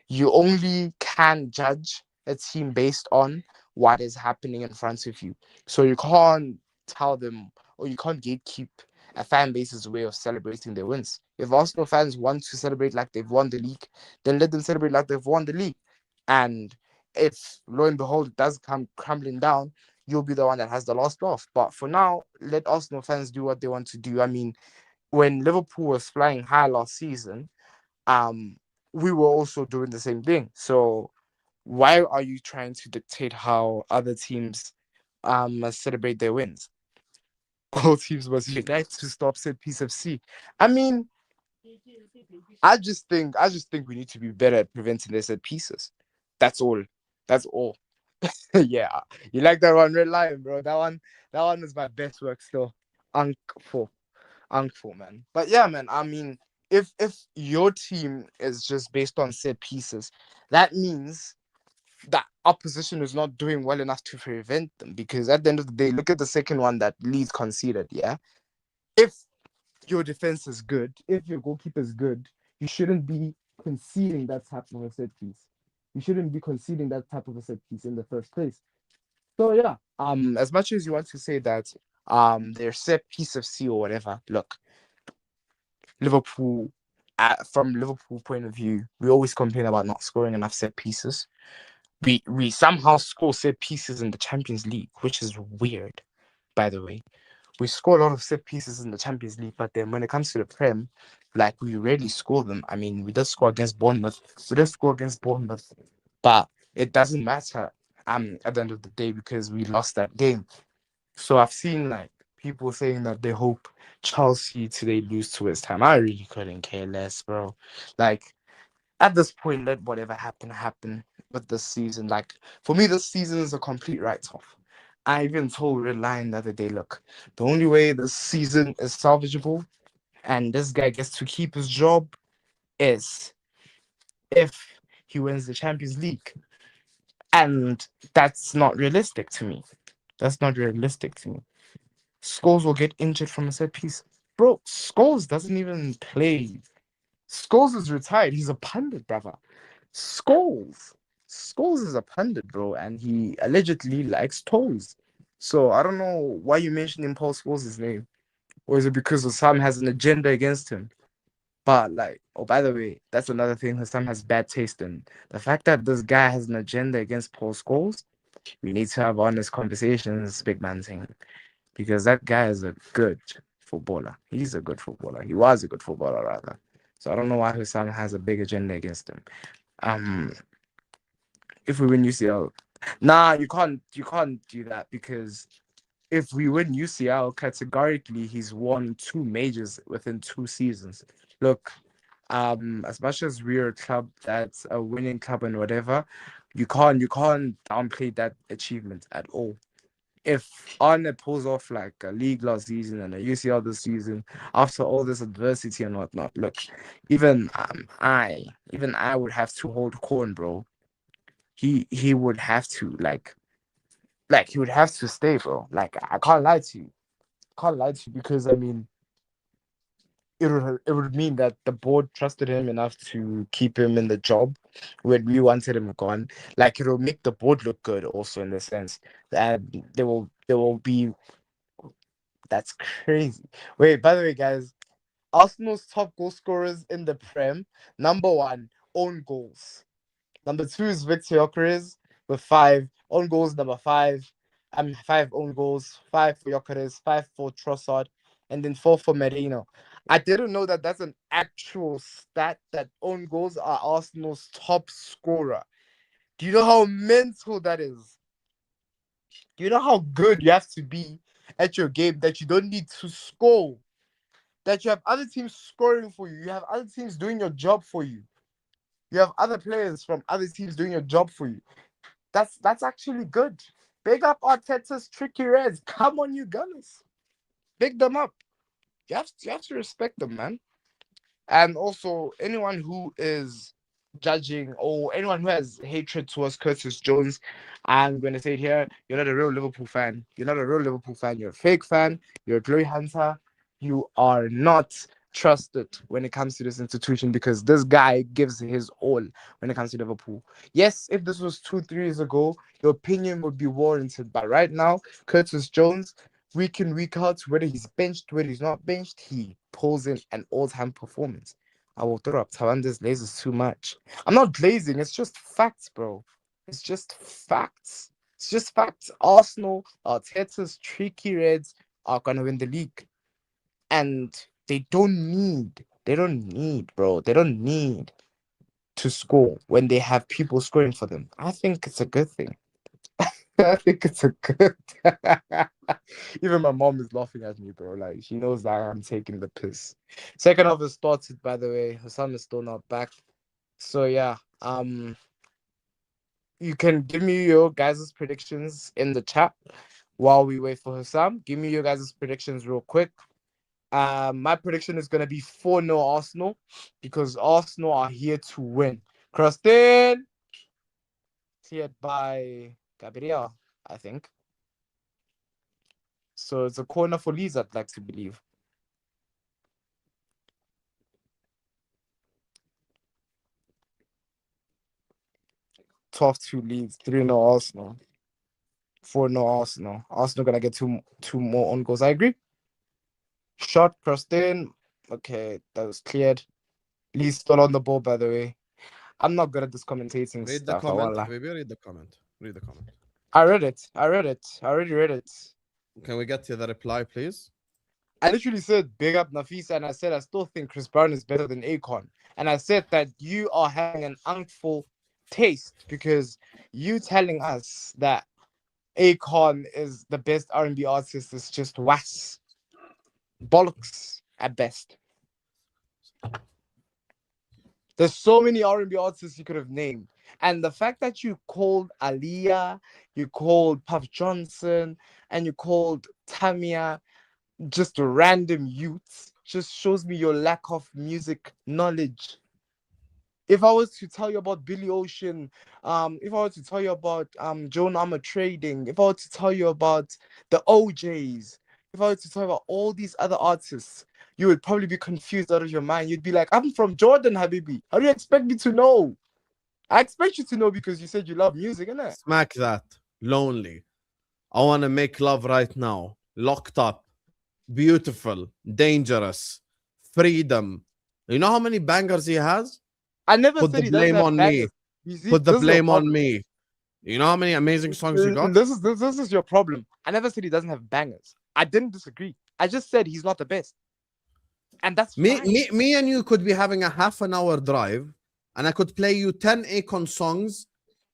you only can judge a team based on what is happening in front of you. So you can't tell them or you can't gatekeep a fan base's way of celebrating their wins. If Arsenal fans want to celebrate like they've won the league, then let them celebrate like they've won the league. And if lo and behold it does come crumbling down, you'll be the one that has the last laugh. But for now, let Arsenal fans do what they want to do. I mean, when Liverpool was flying high last season, um, we were also doing the same thing. So why are you trying to dictate how other teams must celebrate their wins? All teams must unite to stop said piece of sea. I mean, I just think we need to be better at preventing their said pieces. That's all. That's all. Yeah, you like that one, Red Lion, bro. That one is my best work still. Uncful, uncful, man. But yeah, man. I mean, if your team is just based on set pieces, that means that opposition is not doing well enough to prevent them. Because at the end of the day, look at the second one that Leeds conceded. Yeah, if your defense is good, if your goalkeeper is good, you shouldn't be conceding that type of a set piece. You shouldn't be conceding that type of a set piece in the first place. So yeah, as much as you want to say that they're set piece of sea or whatever, look, Liverpool, from Liverpool point of view, we always complain about not scoring enough set pieces. We somehow score set pieces in the Champions League, which is weird, by the way. We score a lot of set pieces in the Champions League, but then when it comes to the Prem, like we rarely score them. I mean, we did score against Bournemouth. We did score against Bournemouth, but it doesn't matter at the end of the day because we lost that game. So I've seen like people saying that they hope Chelsea today lose to West Ham. I really couldn't care less, bro. Like at this point, let whatever happen happen with this season. Like for me, this season is a complete write-off. I even told Red Lion the other day, look, the only way this season is salvageable and this guy gets to keep his job is if he wins the Champions League. And that's not realistic to me. That's not realistic to me. Scholes will get injured from a set piece. Bro, Scholes doesn't even play. Scholes is retired. He's a pundit, brother. Scholes. Scholes is a pundit, bro, and he allegedly likes toes. So I don't know why you mentioning Paul Scholes' name. Or is it because Husam has an agenda against him? But like, oh, by the way, that's another thing Husam has bad taste in. The fact that this guy has an agenda against Paul Scholes, we need to have honest conversations, big man thing. Because that guy is a good footballer. He's a good footballer. He was a good footballer, rather. So I don't know why Husam has a big agenda against him. Um, if we win UCL, nah, you can't do that because if we win UCL, categorically he's won two majors within 2 seasons. Look, as much as we're a club that's a winning club and whatever, you can't downplay that achievement at all. If Arne pulls off like a league last season and a UCL this season after all this adversity and whatnot, look, even I would have to hold corn, bro. He would have to like he would have to stay, bro. Like I can't lie to you, can't lie to you because I mean it would mean that the board trusted him enough to keep him in the job when we wanted him gone. Like it'll make the board look good also in the sense that there will be. That's crazy. Wait, by the way, guys, Arsenal's top goal scorers in the Prem. Number one, own goals. Number two is Victor Gyökeres with 5 own goals. Number five, 5 own goals, 5 for Gyökeres, 5 for Trossard, and then 4 for Merino. I didn't know that that's an actual stat that own goals are Arsenal's top scorer. Do you know how mental that is? Do you know how good you have to be at your game that you don't need to score? That you have other teams scoring for you. You have other teams doing your job for you. You have other players from other teams doing your job for you. That's actually good. Big up Arteta's tricky reds. Come on, you Gunners. Big them up. You have to respect them, man. And also, anyone who is judging or anyone who has hatred towards Curtis Jones, I'm going to say it here, you're not a real Liverpool fan. You're not a real Liverpool fan. You're a fake fan. You're a glory hunter. You are not trusted when it comes to this institution because this guy gives his all when it comes to Liverpool. Yes, if this was 2, 3 years ago, your opinion would be warranted. But right now, Curtis Jones, week in, week out, whether he's benched, whether he's not benched, he pulls in an all-time performance. I will throw up Tawanda's lasers too much. I'm not glazing, it's just facts, bro. It's just facts. It's just facts. Arsenal, Arteta's tricky Reds are gonna win the league. And they don't need, bro. They don't need to score when they have people scoring for them. I think it's a good thing. I think it's a good. Even my mom is laughing at me, bro. Like she knows that I'm taking the piss. Second half is started, by the way. Husam is still not back. So yeah, you can give me your guys' predictions in the chat while we wait for Husam. Give me your guys' predictions real quick. My prediction is gonna be 4-0 Arsenal because Arsenal are here to win. Crossed in, cleared by Gabriel, I think. So it's a corner for Leeds, I'd like to believe. 12-2 Leeds, 3-0 Arsenal, 4-0 Arsenal. Arsenal gonna get two more on goals. I agree. Shot crossed in. Okay, that was cleared. Leeds still on the ball, by the way. I'm not good at this commentating Read the stuff. I won't comment. lie. Maybe read the comment. Read the comment. I read it. I already read it. Can we get to the reply, please? I literally said big up Nafisa, and I said I still think Chris Brown is better than Akon. And I said that you are having an unctuous taste because you telling us that Akon is the best R&B artist is just was bollocks at best. There's so many R&B artists you could have named. And the fact that you called Aaliyah, you called Puff Johnson, and you called Tamia just random youths just shows me your lack of music knowledge. If I was to tell you about Billy Ocean, if I were to tell you about Joan Armour Trading, if I were to tell you about the OJs, if I were to tell you about all these other artists, you would probably be confused out of your mind. You'd be like, I'm from Jordan, Habibi. How do you expect me to know? I expect you to know because you said you love music, innit? Smack that. Lonely. I want to make love right now. Locked up. Beautiful. Dangerous. Freedom. You know how many bangers he has? I never Put said the he doesn't blame have on me. bangers. You see, Put the this is your blame on problem. me. You know how many amazing songs you got? This is your problem. I never said he doesn't have bangers. I didn't disagree. I just said he's not the best, and that's fine. Me and you could be having a half an hour drive, and I could play you 10 Akon songs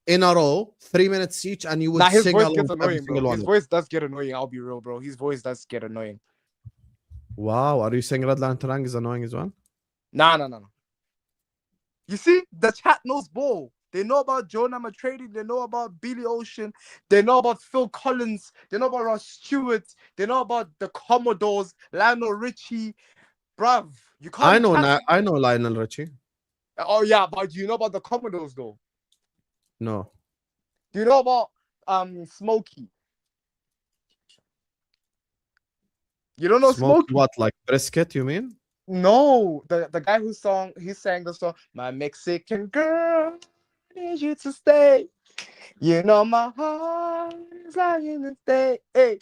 in a row, 3 minutes each, and you would Now his sing voice along gets to every annoying, bro. single His one. voice does get annoying. I'll be real, bro. His voice does get annoying. Wow, are you saying Red Line Terang is annoying as well? No. You see, the chat knows ball. They know about Joan Armour Trading. They know about Billy Ocean. They know about Phil Collins. They know about Ross Stewart. They know about the Commodores, Lionel Richie. Bruv, you can't chat. I know Lionel Richie. Oh yeah, but do you know about the Commodores though? No. Do you know about Smokey? You don't know Smoke Smokey? what, like brisket, you mean? No, the guy who sang the song, My Mexican Girl, I Need You to Stay. You know my heart is lying to stay. Hey.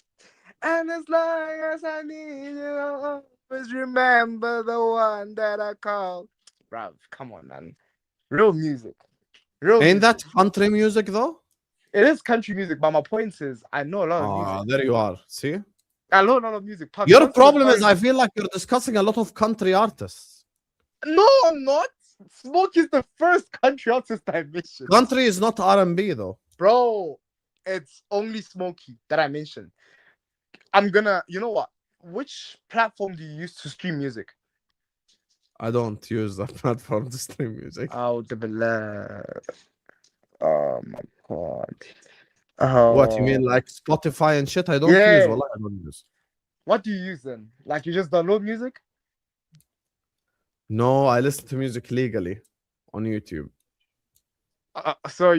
And as long as I need you, I'll always remember the one that I called. Bruv, come on, man. Real music. Real Ain't music. that country music though? It is country music, but my point is I know a lot of music. There you are. See? I know a lot of music. Puff Your Johnson problem is R&B. I feel like you're discussing a lot of country artists. No, I'm not. Smoke is the first country artist I mentioned. Country is not R&B though. Bro, it's only Smokey that I mentioned. You know what? Which platform do you use to stream music? I don't use that platform to stream music. Oh, oh my god. What you mean, Oh, like Spotify and shit? I don't use. yeah. Wallah, I don't use. What do you use then? Like you just download music? No, I listen to music legally on YouTube. So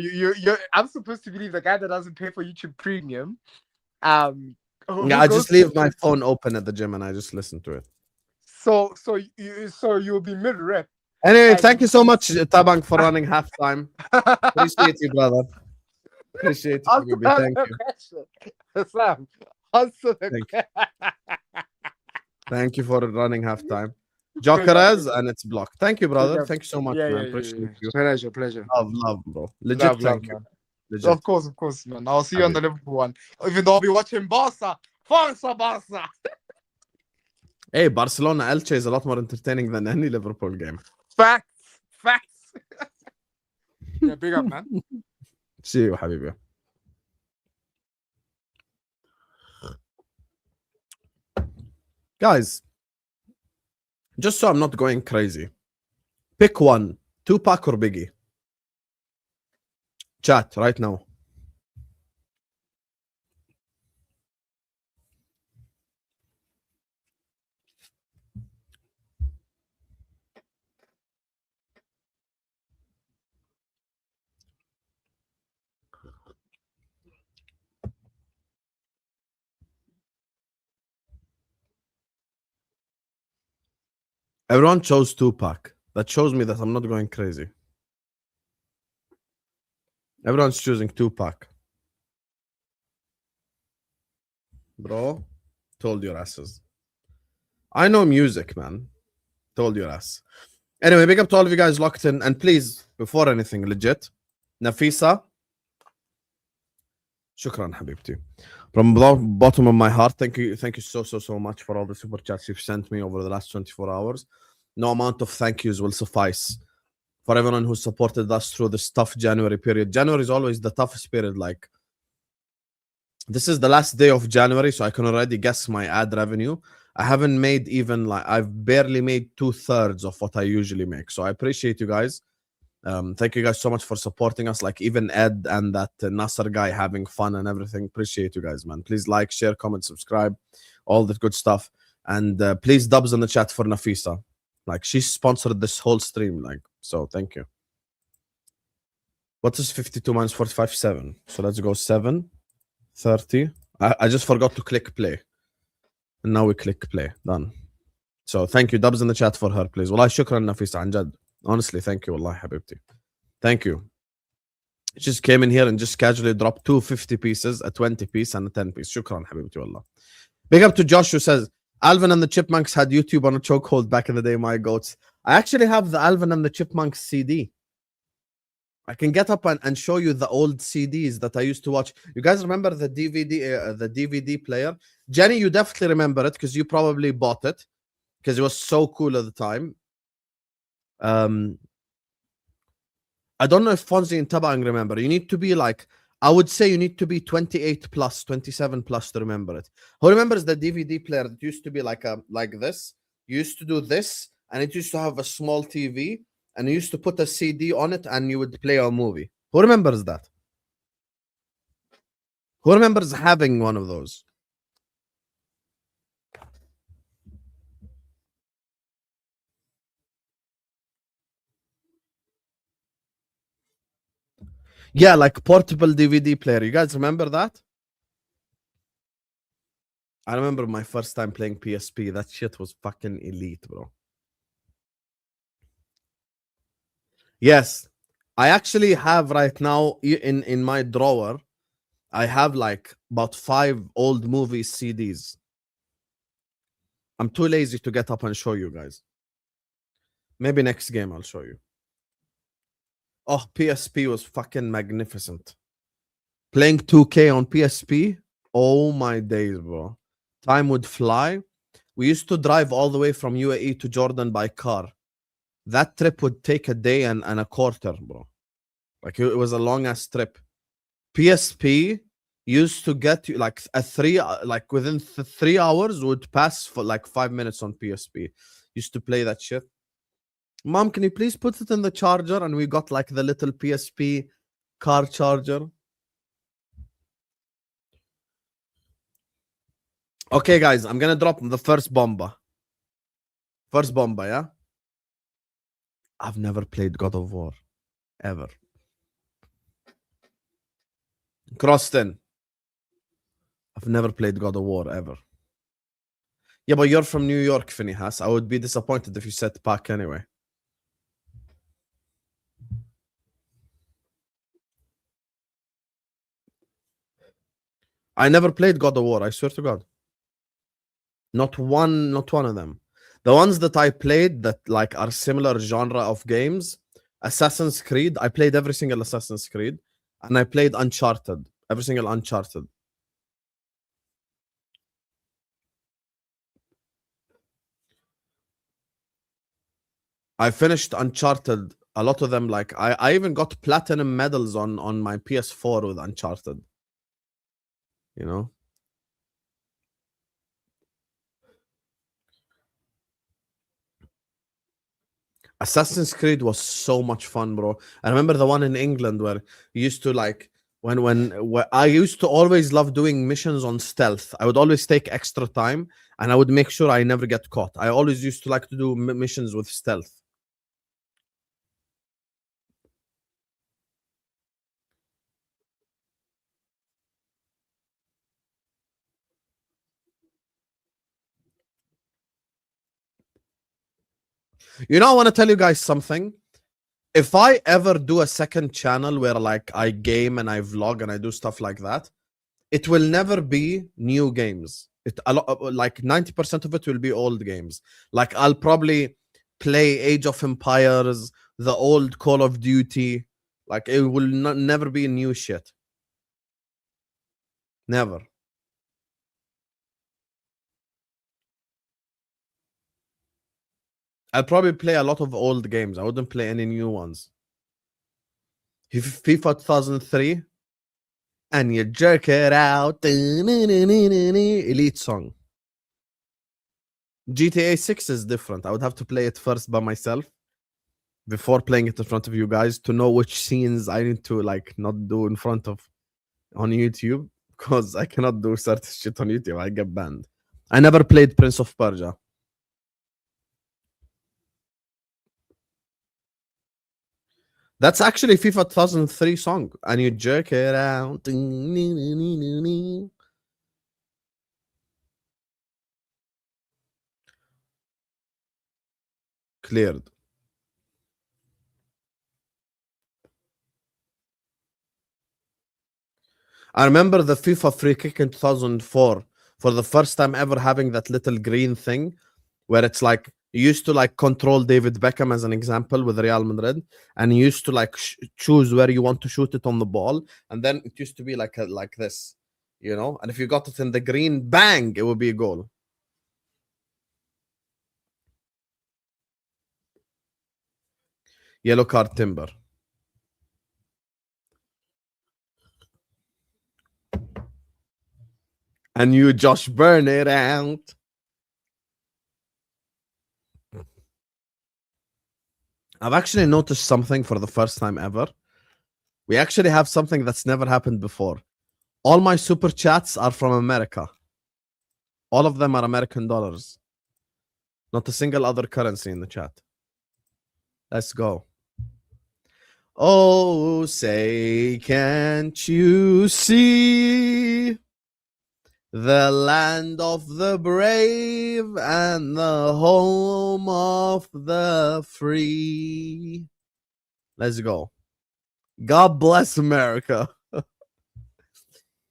I'm supposed to believe the guy that doesn't pay for YouTube Premium. Yeah, Who I goes just leave my phone open at the gym and I just listen to it. so you'll be mid rep. Anyway, And thank you so much, Tabang, for running halftime. Appreciate you, brother. Appreciate you, Answer baby. Thank the you. question. Sam, answer the Thank you. question. Thank you for running halftime. Jokeres, and it's blocked. Thank you, brother. Thank you so much, man. Appreciate you. Pleasure. Love, bro. Legit, thank you. Man. Legit. Of course, man. I'll see you on the Liverpool one. Even though I'll be watching Barca. Barca. Hey, Barcelona Elche is a lot more entertaining than any Liverpool game. Facts. Yeah, big up, man. See you, Habibi. Guys, just so I'm not going crazy, pick one, Tupac or Biggie. Chat right now. Everyone chose Tupac. That shows me that I'm not going crazy. Everyone's choosing Tupac. Bro, told your asses. I know music, man. Told your ass. Anyway, big up to all of you guys locked in. And please, before anything, legit, Nafisa, shukran, habibti. From the bottom of my heart, thank you so much for all the super chats you've sent me over the last 24 hours. No amount of thank yous will suffice for everyone who supported us through this tough January period. January is always the toughest period. Like, this is the last day of January, so I can already guess my ad revenue. I haven't made even I've barely made 2/3 of what I usually make. So I appreciate you guys. Thank you guys so much for supporting us. Like even Ed and that Nasser guy having fun and everything. Appreciate you guys, man. Please like, share, comment, subscribe, all that good stuff. And please dubs in the chat for Nafisa. Like she sponsored this whole stream. Like, so thank you. What is 52 minus 45? 7. So let's go 7, 30. I just forgot to click play. And now we click play. Done. So thank you. Dubs in the chat for her, please. Wallahi shukran Nafisa Anjad. Honestly, thank you. Wallahi habibti. Thank you. Just came in here and just casually dropped 2 50 pieces, a 20 piece, and a 10 piece. Shukran habibti wallah. Big up to Josh who says, Alvin and the Chipmunks had YouTube on a chokehold back in the day, my goats. I actually have the Alvin and the Chipmunks CD. I can get up and show you the old CDs that I used to watch. You guys remember the DVD player? Jenny, you definitely remember it because you probably bought it because it was so cool at the time. I don't know if Fonzie and Tabang remember. You need to be like, I would say you need to be 28 plus, 27 plus to remember it. Who remembers the DVD player that used to be like this? You used to do this, and it used to have a small TV, and you used to put a CD on it, and you would play a movie. Who remembers that? Who remembers having one of those? Yeah, like portable DVD player. You guys remember that? I remember my first time playing PSP. That shit was fucking elite, bro. Yes. I actually have right now in my drawer, I have like about 5 old movie CDs. I'm too lazy to get up and show you guys. Maybe next game I'll show you. Oh, PSP was fucking magnificent. Playing 2K on PSP, oh my days, bro. Time would fly. We used to drive all the way from UAE to Jordan by car. That trip would take a day and a quarter, bro. Like it was a long ass trip. PSP used to get you like like within 3 hours would pass for like 5 minutes on PSP. Used to play that shit. Mom, can you please put it in the charger? And we got like the little PSP car charger. Okay, guys, I'm gonna drop the first bomba. First bomba, yeah? I've never played God of War. Ever. Croston. I've never played God of War ever. Yeah, but you're from New York, Finihas. I would be disappointed if you said Pac anyway. I never played God of War, I swear to God. Not one of them. The ones that I played that like are similar genre of games, Assassin's Creed. I played every single Assassin's Creed, and I played Uncharted. Every single Uncharted. I finished Uncharted. A lot of them, like I even got platinum medals on my PS4 with Uncharted. You know. Assassin's Creed was so much fun, bro. I remember the one in England where you used to like when I used to always love doing missions on stealth. I would always take extra time and I would make sure I never get caught. I always used to like to do missions with stealth. You know, I want to tell you guys something. If I ever do a second channel where like I game and I vlog and I do stuff like that, it will never be new games. Like 90% of it will be old games. Like I'll probably play Age of Empires, the old Call of Duty. Like it will never be new shit. Never. I'll probably play a lot of old games. I wouldn't play any new ones. FIFA 2003, and you jerk it out. Elite song. GTA 6 is different. I would have to play it first by myself before playing it in front of you guys to know which scenes I need to like not do in front of on YouTube, because I cannot do certain shit on YouTube. I get banned. I never played Prince of Persia. That's actually FIFA 2003 song, and you jerk it out. Cleared. I remember the FIFA free kick in 2004 for the first time ever having that little green thing where it's like you used to like control David Beckham as an example with Real Madrid, and you used to like choose where you want to shoot it on the ball, and then it used to be like like this, you know, and if you got it in the green, bang, it would be a goal. Yellow card, Timber. And you Josh burn it out. I've actually noticed something for the first time ever. We actually have something that's never happened before. All my super chats are from America. All of them are American dollars. Not a single other currency in the chat. Let's go. Oh, say, can't you see the land of the brave and the home of the free? Let's go. God bless America.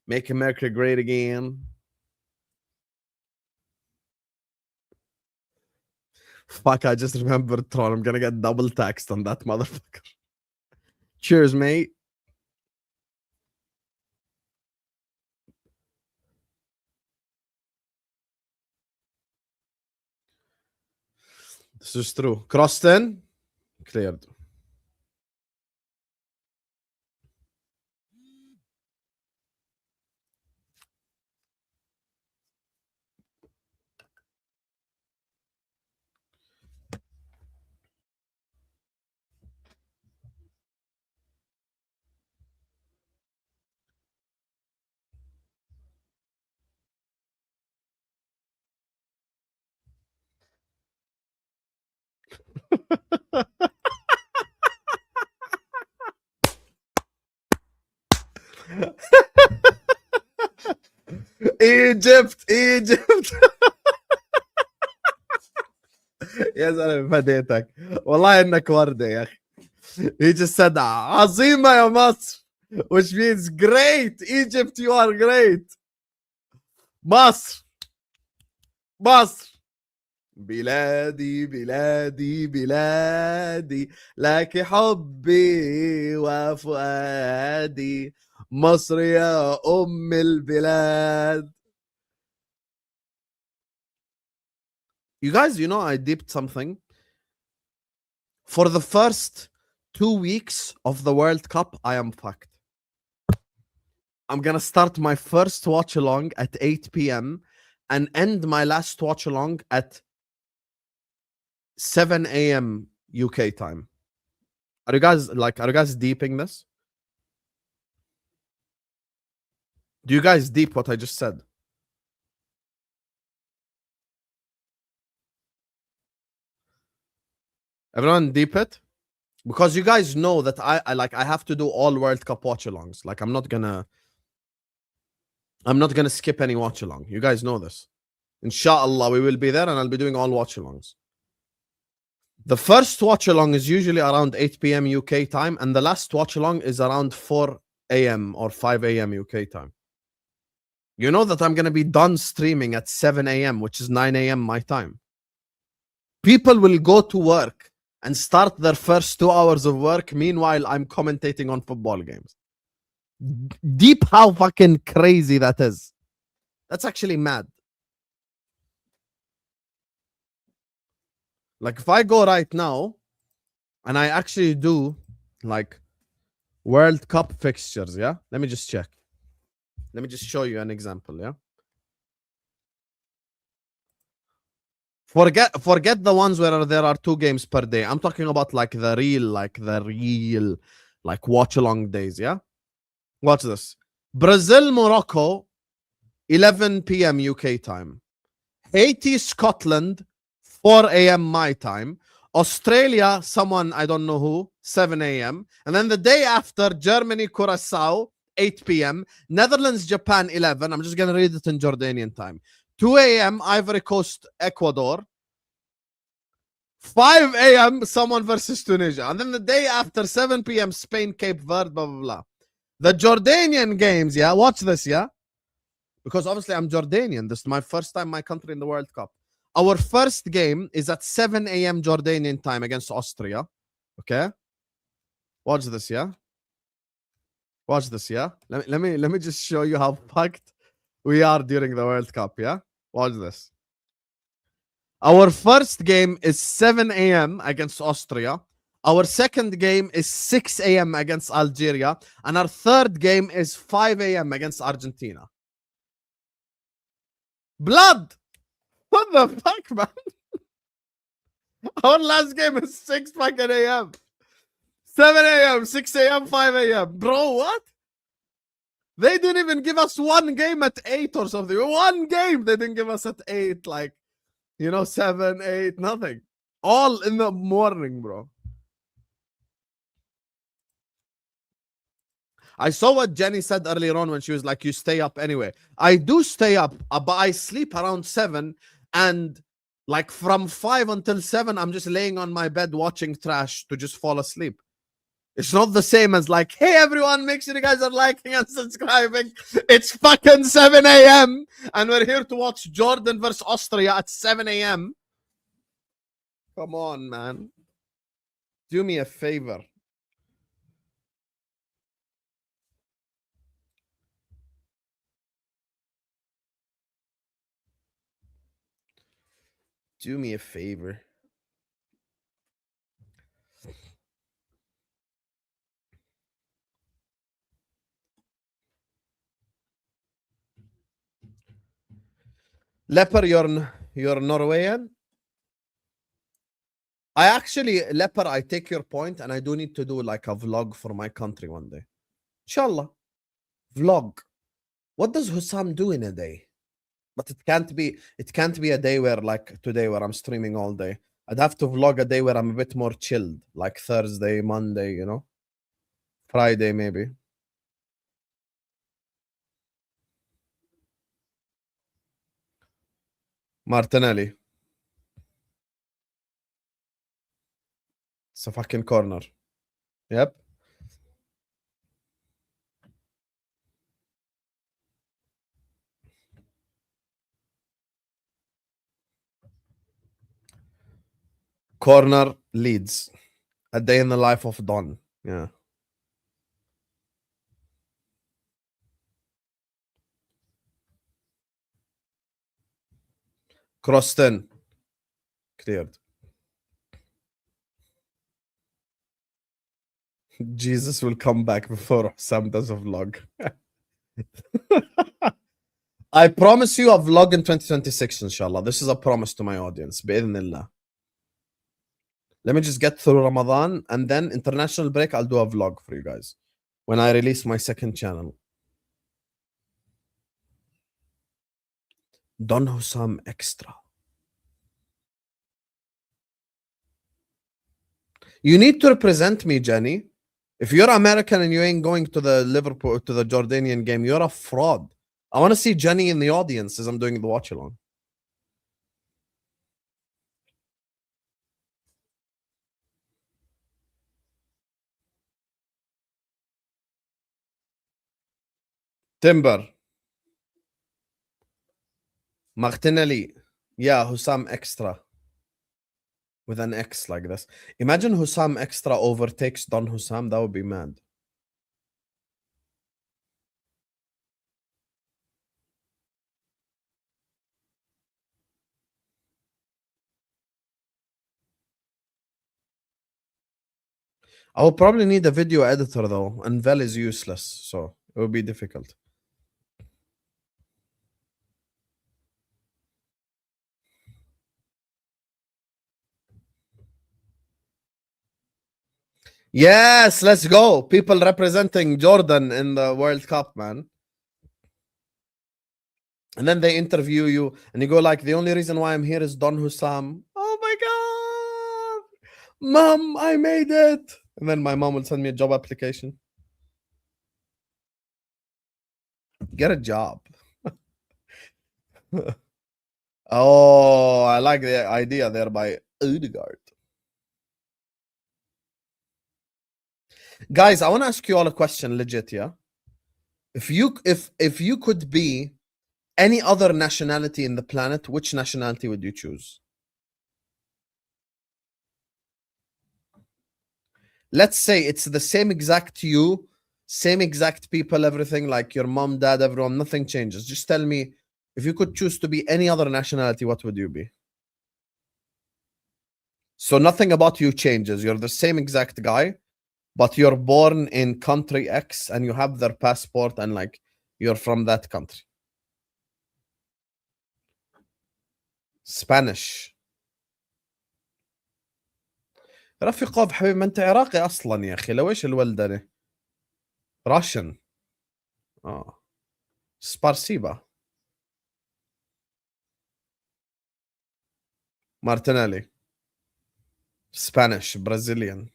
Make America great again. Fuck, I just remembered, Tron. I'm gonna get double taxed on that motherfucker. Cheers, mate. This is true. Crossed in. Cleared. Egypt. يا زلمه فديتك والله انك ورده يا اخي. He just said عظيمه يا مصر, which means great. Egypt, you are great. مصر بلادي بلادي بلادي لك حبي وفؤادي مصر يا أم البلاد. You guys, you know, I deeped something. For the first 2 weeks of the World Cup, I am fucked. I'm gonna start my first watch along at 8 p.m. and end my last watch along at 7 a.m. UK time. Are you guys deeping this? Do you guys deep what I just said? Everyone deep it? Because you guys know that I have to do all World Cup watch alongs. Like I'm not gonna skip any watch along. You guys know this. Inshallah, we will be there and I'll be doing all watch alongs. The first watch along is usually around 8 p.m. UK time, and the last watch along is around 4 a.m. or 5 a.m. UK time. You know that I'm going to be done streaming at 7 a.m., which is 9 a.m. my time. People will go to work and start their first 2 hours of work. Meanwhile, I'm commentating on football games. Deep how fucking crazy that is. That's actually mad. Like if I go right now and I actually do like World Cup fixtures, yeah? Let me just check. Let me just show you an example, yeah? Forget the ones where there are 2 games per day. I'm talking about like the real watch along days, yeah? Watch this. Brazil, Morocco, 11 p.m. UK time. Haiti, Scotland, 4 a.m. my time. Australia, someone I don't know who, 7 a.m. And then the day after, Germany, Curacao, 8 p.m. Netherlands, Japan, 11. I'm just going to read it in Jordanian time. 2 a.m. Ivory Coast, Ecuador. 5 a.m. someone versus Tunisia. And then the day after, 7 p.m. Spain, Cape Verde, blah, blah, blah. The Jordanian games, yeah? Watch this, yeah? Because obviously I'm Jordanian. This is my first time my country in the World Cup. Our first game is at 7 a.m. Jordanian time against Austria. Okay? Watch this, yeah? Watch this, yeah? Let me just show you how fucked we are during the World Cup, yeah? Watch this. Our first game is 7 a.m. against Austria. Our second game is 6 a.m. against Algeria. And our third game is 5 a.m. against Argentina. Blood! What the fuck, man? Our last game is 6 fucking a.m. 7 a.m., 6 a.m., 5 a.m. Bro, what? They didn't even give us one game at 8 or something. One game they didn't give us at 8. Like, 7, 8, nothing. All in the morning, bro. I saw what Jenny said earlier on when she was like, you stay up anyway. I do stay up, but I sleep around 7. And like from 5 until 7, I'm just laying on my bed watching trash to just fall asleep. It's not the same as like, hey, everyone, make sure you guys are liking and subscribing. It's fucking 7 a.m. and we're here to watch Jordan versus Austria at 7 a.m. Come on, man. Do me a favor. Do me a favor. Leper, you're Norwegian? Leper, I take your point, and I do need to do like a vlog for my country one day. Inshallah. Vlog. What does Husam do in a day? But it can't be a day where like today where I'm streaming all day. I'd have to vlog a day where I'm a bit more chilled, like Thursday, Monday, Friday maybe. Martinelli. It's a fucking corner. Yep. Corner, Leeds. A day in the life of Don. Yeah. Crossed in. Cleared. Jesus will come back before Sam does a vlog. I promise you a vlog in 2026, inshallah. This is a promise to my audience. Bi'idhnillah. Let me just get through Ramadan and then international break. I'll do a vlog for you guys when I release my second channel. Don Husam Extra. You need to represent me, Jenny. If you're American and you ain't going to the Liverpool, to the Jordanian game, you're a fraud. I want to see Jenny in the audience as I'm doing the watch along. Timber. Martinelli. Yeah, Husam Extra. With an X like this. Imagine Husam Extra overtakes Don Husam. That would be mad. I will probably need a video editor though, and Vel is useless, so it will be difficult. Yes, let's go. People representing Jordan in the World Cup, man. And then they interview you and you go like, the only reason why I'm here is Don Husam. Oh my God. Mom, I made it. And then my mom will send me a job application. Get a job. Oh, I like the idea there by Odegaard. Guys, I want to ask you all a question, legit, yeah? If you could be any other nationality in the planet, which nationality would you choose? Let's say it's the same exact you, same exact people, everything, like your mom, dad, everyone, nothing changes. Just tell me, if you could choose to be any other nationality, what would you be? So nothing about you changes. You're the same exact guy, but you're born in country X and you have their passport and like you're from that country. Spanish. رفيق حبيبي، ما انت عراقي اصلا يا اخي، لو ايش الولدنه؟ راشن. سبارسيبا. مارتينيلي. Spanish, Brazilian.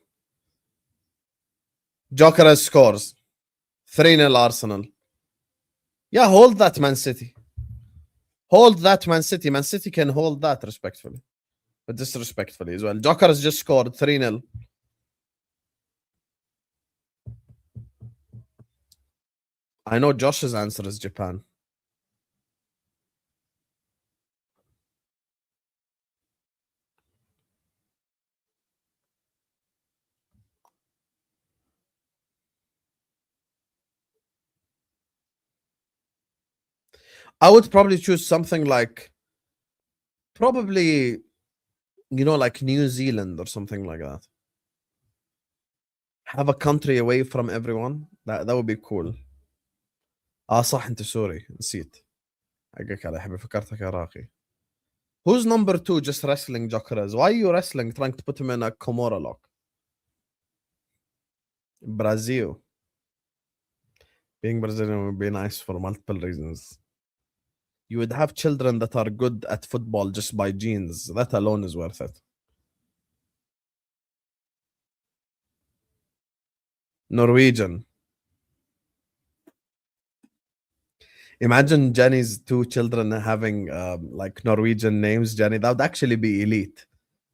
Joker scores 3-0 Arsenal. Yeah, hold that, Man City. Hold that, Man City. Man City can hold that respectfully, but disrespectfully as well. Joker has just scored 3-0. I know Josh's answer is Japan. I would probably choose something like, probably, you know, like New Zealand or something like that. Have a country away from everyone. That would be cool. صح انت سوري نسيت. حقك على حبيبي، فكرتك عراقي. Who's number 2 just wrestling Jokeres? Why are you wrestling, trying to put him in a Komora lock? Brazil. Being Brazilian would be nice for multiple reasons. You would have children that are good at football just by genes. That alone is worth it. Norwegian. Imagine Jenny's two children having like Norwegian names. Jenny, that would actually be elite,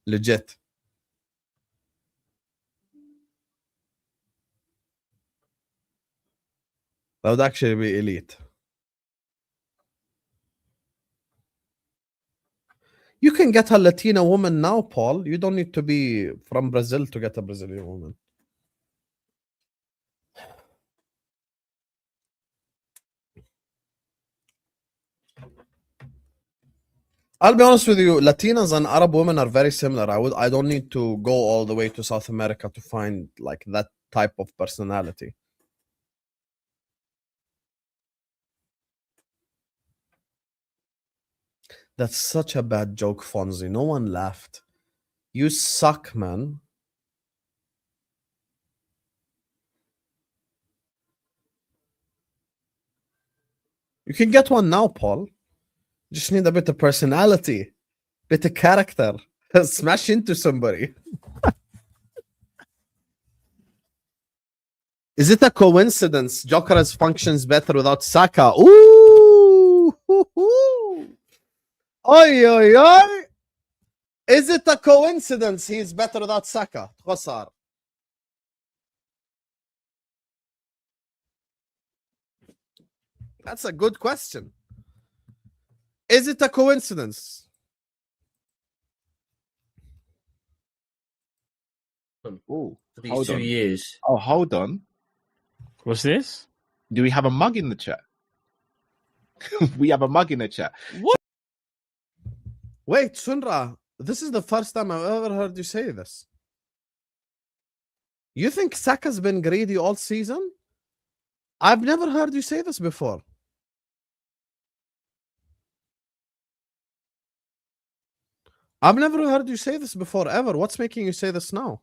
legit. That would actually be elite. You can get a Latina woman now, Paul. You don't need to be from Brazil to get a Brazilian woman. I'll be honest with you, Latinas and Arab women are very similar. I don't need to go all the way to South America to find like that type of personality. That's such a bad joke, Fonzie. No one laughed. You suck, man. You can get one now, Paul. You just need a bit of personality, bit of character. Smash into somebody. Is it a coincidence Jokeres functions better without Saka? Ooh! Oi, oi, oi! Is it a coincidence he's better without Saka? خسر. That's a good question. Is it a coincidence? Oh, for these hold 2 on. years. Oh, hold on. What's this? Do we have a mug in the chat? We have a mug in the chat. Wait, Sunra, this is the first time I've ever heard you say this. You think Saka's been greedy all season? I've never heard you say this before. I've never heard you say this before, ever. What's making you say this now?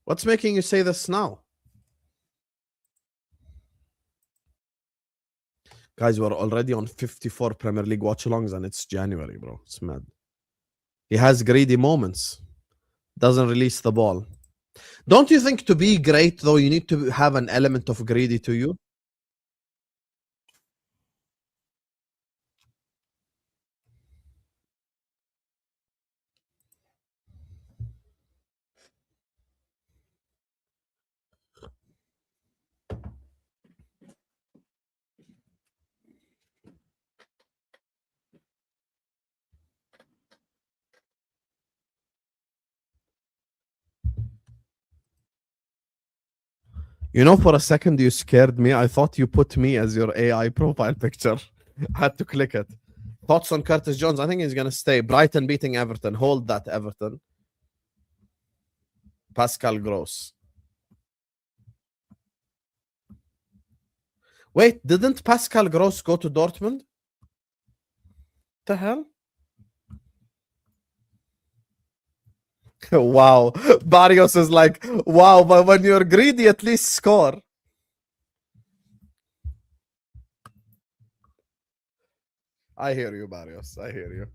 What's making you say this now? Guys, we're already on 54 Premier League watch-alongs and it's January, bro. It's mad. He has greedy moments. Doesn't release the ball. Don't you think to be great, though, you need to have an element of greedy to you? You know, for a second you scared me. I thought you put me as your AI profile picture. I had to click it. Thoughts on Curtis Jones? I think he's going to stay. Brighton beating Everton. Hold that, Everton. Pascal Gross. Wait, didn't Pascal Gross go to Dortmund? The hell? Wow. Barrios is like, wow, but when you're greedy, at least score. I hear you, Barrios. I hear you.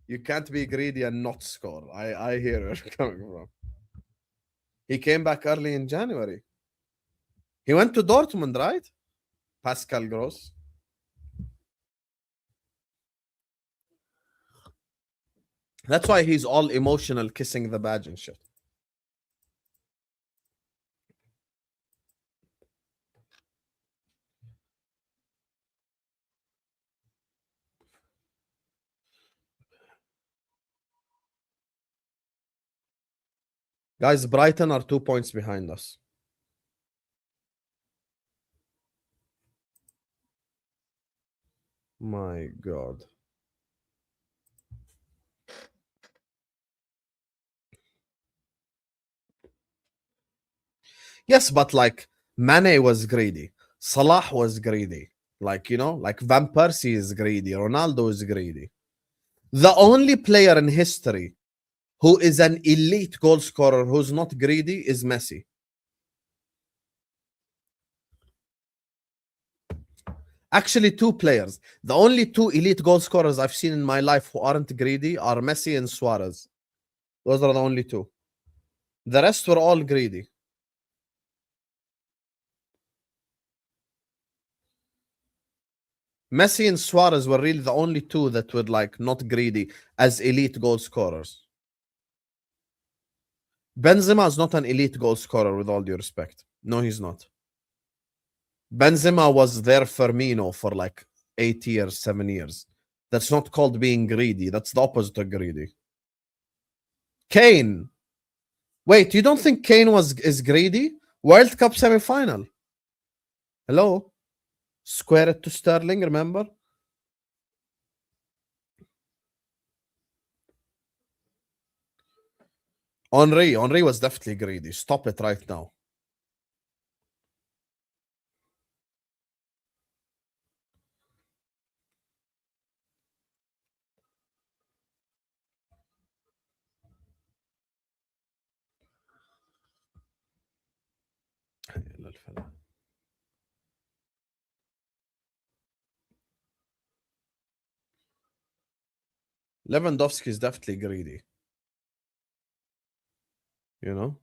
You can't be greedy and not score. I hear where you're coming from. He came back early in January. He went to Dortmund, right? Pascal Gross. That's why he's all emotional, kissing the badge and shit. Guys, Brighton are 2 points behind us. My God. Yes, but like Mane was greedy. Salah was greedy. Like, you know, like Van Persie is greedy. Ronaldo is greedy. The only player in history who is an elite goal scorer who's not greedy is Messi. Actually, two players. The only two elite goal scorers I've seen in my life who aren't greedy are Messi and Suarez. Those are the only two. The rest were all greedy. Messi and Suarez were really the only two that were like not greedy as elite goal scorers. Benzema is not an elite goal scorer, with all due respect. No, he's not. Benzema was there Firmino for like 8 years, 7 years. That's not called being greedy. That's the opposite of greedy. Kane. Wait, you don't think Kane is greedy? World Cup semi-final. Hello? Square it to Sterling, remember? Henry was definitely greedy. Stop it right now. Lewandowski is definitely greedy. You know?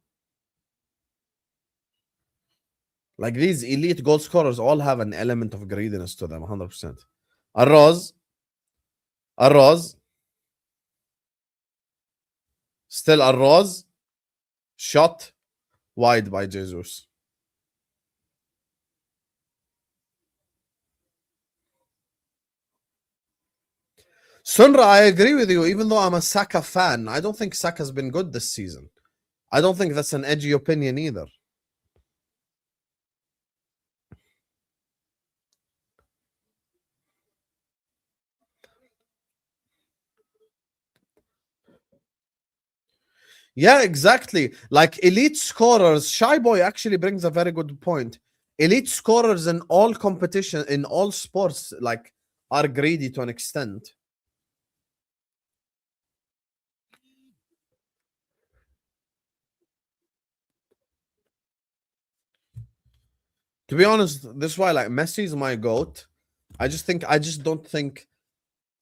Like these elite goal scorers all have an element of greediness to them, 100%. Arroz. Still Arroz. Shot wide by Jesus. Sunra, I agree with you. Even though I'm a Saka fan, I don't think Saka's been good this season. I don't think that's an edgy opinion either. Yeah, exactly. Like elite scorers, Shy Boy actually brings a very good point. Elite scorers in all competition, in all sports, like are greedy to an extent. To be honest, this is why like Messi is my GOAT. I just don't think,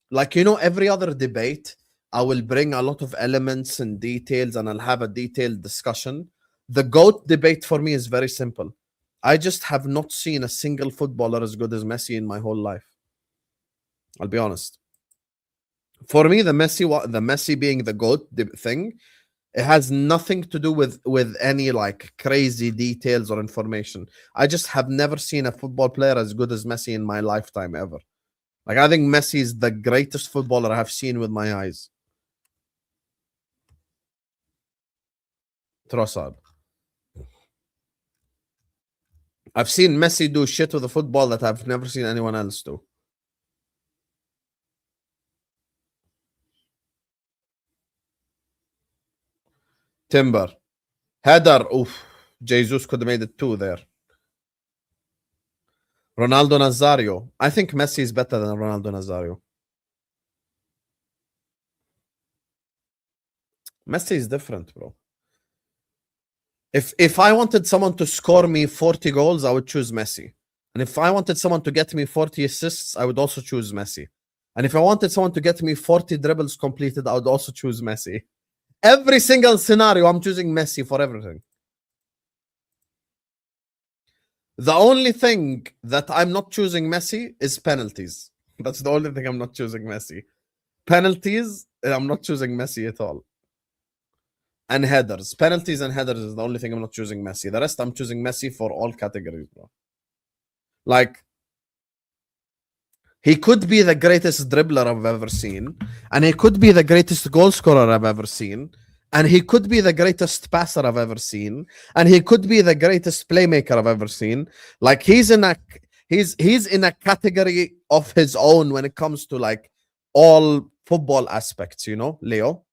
like, you know, every other debate, I will bring a lot of elements and details and I'll have a detailed discussion. The GOAT debate for me is very simple. I just have not seen a single footballer as good as Messi in my whole life. I'll be honest. For me, the Messi being the GOAT thing, it has nothing to do with any like crazy details or information. I just have never seen a football player as good as Messi in my lifetime ever. Like, I think Messi is the greatest footballer I have seen with my eyes. Trossard. I've seen Messi do shit with the football that I've never seen anyone else do. Timber. Header. Oof. Jesus could have made it 2 there. Ronaldo Nazario. I think Messi is better than Ronaldo Nazario. Messi is different, bro. If I wanted someone to score me 40 goals, I would choose Messi. And if I wanted someone to get me 40 assists, I would also choose Messi. And if I wanted someone to get me 40 dribbles completed, I would also choose Messi. Every single scenario, I'm choosing Messi for everything. The only thing that I'm not choosing Messi is penalties. That's the only thing I'm not choosing Messi. Penalties, I'm not choosing Messi at all. And headers. Penalties and headers is the only thing I'm not choosing Messi. The rest, I'm choosing Messi for all categories, bro. Like, he could be the greatest dribbler I've ever seen, and he could be the greatest goal scorer I've ever seen, and he could be the greatest passer I've ever seen, and he could be the greatest playmaker I've ever seen. Like, he's in a category of his own when it comes to like all football aspects, you know, Leo.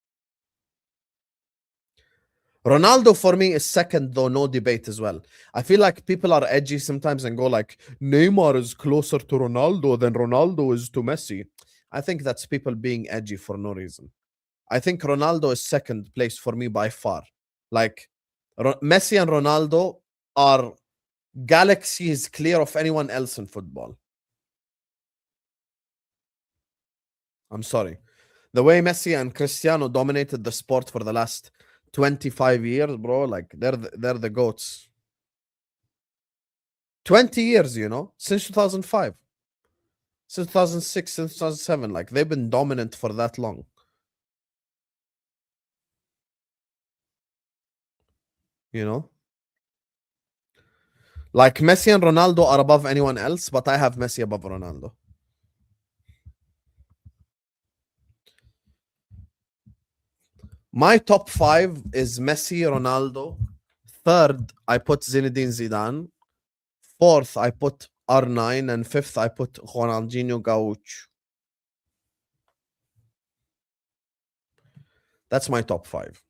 Ronaldo for me is second, though, no debate as well. I feel like people are edgy sometimes and go like, Neymar is closer to Ronaldo than Ronaldo is to Messi. I think that's people being edgy for no reason. I think Ronaldo is second place for me by far. Like, Messi and Ronaldo are galaxies clear of anyone else in football. I'm sorry. The way Messi and Cristiano dominated the sport for the last 25 years, bro, like they're the GOATs. 20 years, you know, since 2005. Since 2006, since 2007. Like, they've been dominant for that long. You know? Like, Messi and Ronaldo are above anyone else, but I have Messi above Ronaldo. My top 5 is Messi, Ronaldo. Third, I put Zinedine Zidane. Fourth, I put R9. And fifth, I put Ronaldinho Gaucho. That's my top 5.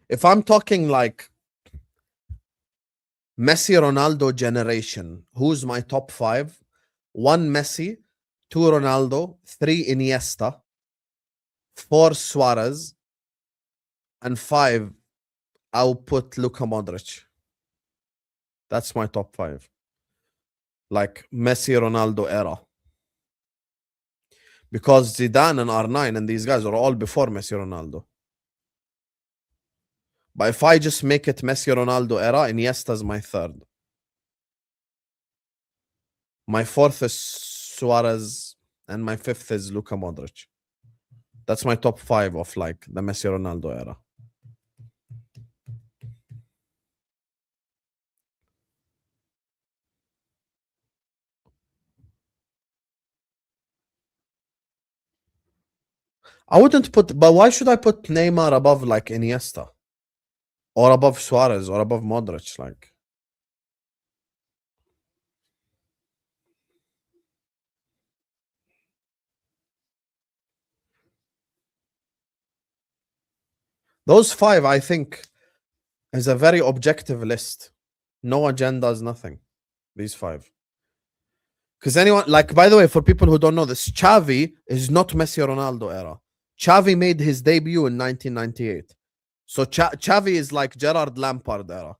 If I'm talking like Messi Ronaldo generation, who's my top 5? 1 Messi, 2 Ronaldo, 3 Iniesta, 4 Suarez, and 5 I'll put Luka Modric. That's my top 5. Like Messi Ronaldo era. Because Zidane and R9 and these guys are all before Messi Ronaldo. But if I just make it Messi Ronaldo era, Iniesta's my third. My fourth is Suarez, and my fifth is Luka Modric. That's my top 5 of like the Messi Ronaldo era. I wouldn't put, but why should I put Neymar above like Iniesta? Or above Suarez or above Modric? Like, those 5, I think, is a very objective list. No agendas, nothing. These 5. Because anyone, like, by the way, for people who don't know this, Xavi is not Messi Ronaldo era. Xavi made his debut in 1998. So Xavi is like Gerard Lampard era.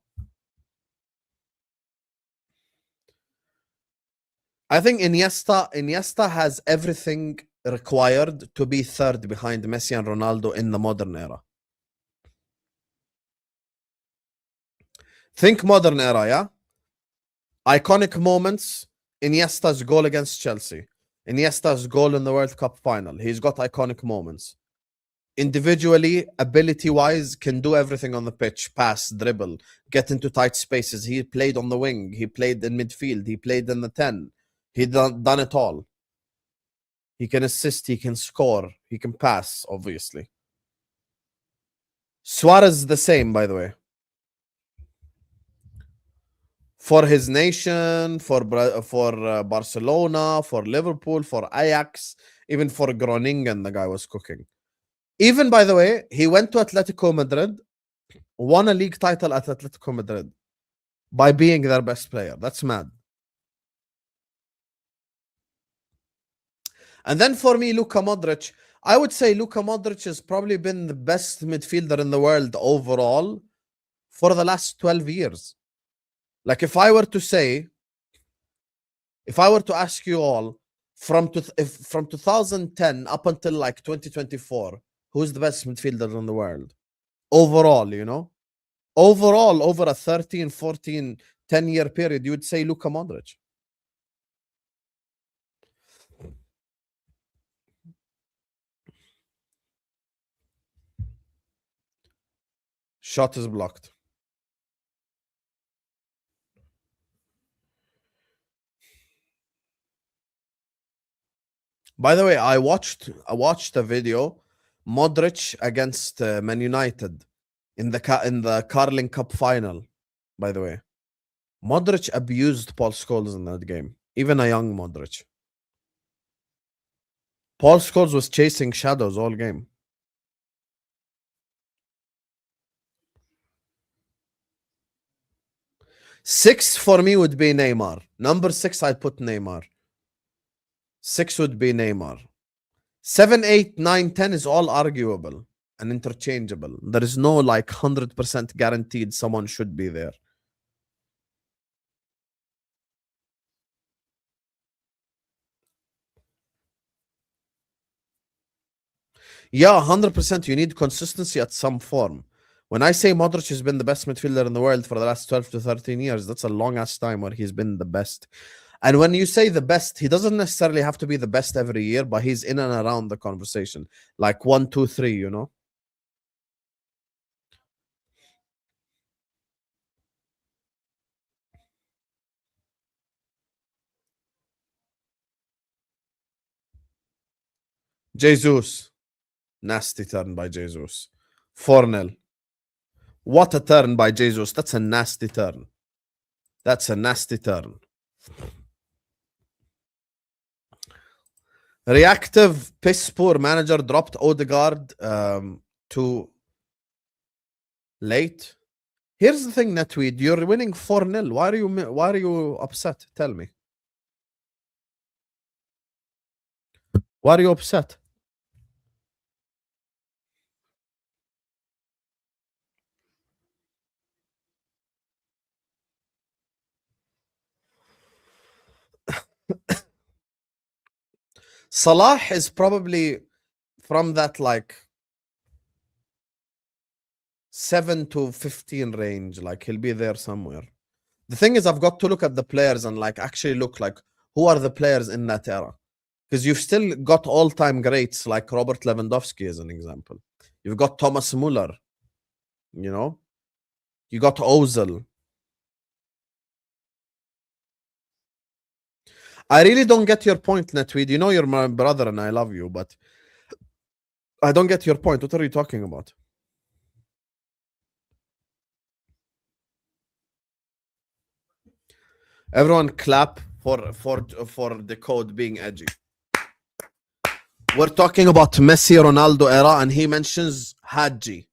I think Iniesta has everything required to be third behind Messi and Ronaldo in the modern era. Think modern era, yeah? Iconic moments, Iniesta's goal against Chelsea. Iniesta's goal in the World Cup final. He's got iconic moments. Individually, ability-wise, can do everything on the pitch. Pass, dribble, get into tight spaces. He played on the wing. He played in midfield. He played in the 10. He done it all. He can assist. He can score. He can pass, obviously. Suarez is the same, by the way. For his nation, for Barcelona, for Liverpool, for Ajax, even for Groningen, the guy was cooking. Even, by the way, he went to Atletico Madrid, won a league title at Atletico Madrid by being their best player. That's mad. And then for me, Luka Modric, I would say Luka Modric has probably been the best midfielder in the world overall for the last 12 years. Like, if I were to ask you all from 2010 up until like 2024, who's the best midfielder in the world? Overall, you know? Overall, over a 13, 14, 10-year period, you would say Luka Modric. Shot is blocked. By the way, I watched a video, Modric against Man United in the Carling Cup final. By the way, Modric abused Paul Scholes in that game, even a young Modric. Paul Scholes was chasing shadows all game. Six for me would be Neymar. Number 6, I'd put Neymar. 6 would be Neymar. 7, 8, 9, 10 is all arguable and interchangeable. There is no like 100% guaranteed someone should be there. Yeah, 100%. You need consistency at some form. When I say Modric has been the best midfielder in the world for the last 12 to 13 years, that's a long ass time where he's been the best. And when you say the best, he doesn't necessarily have to be the best every year, but he's in and around the conversation. Like 1, 2, 3, you know? Jesus. Nasty turn by Jesus. 4-0. What a turn by Jesus. That's a nasty turn. That's a nasty turn. Reactive, piss poor manager dropped Odegaard too late. Here's the thing, Netweed. You're winning 4-0. Why are you upset? Tell me. Why are you upset? Salah is probably from that like 7 to 15 range. Like he'll be there somewhere. The thing is, I've got to look at the players and like actually look like who are the players in that era. Because you've still got all-time greats like Robert Lewandowski as an example. You've got Thomas Muller. You know? You got Ozil. I really don't get your point, Netweed. You know you're my brother and I love you, but I don't get your point. What are you talking about? Everyone clap for the code being edgy. We're talking about Messi Ronaldo era and he mentions Hadji.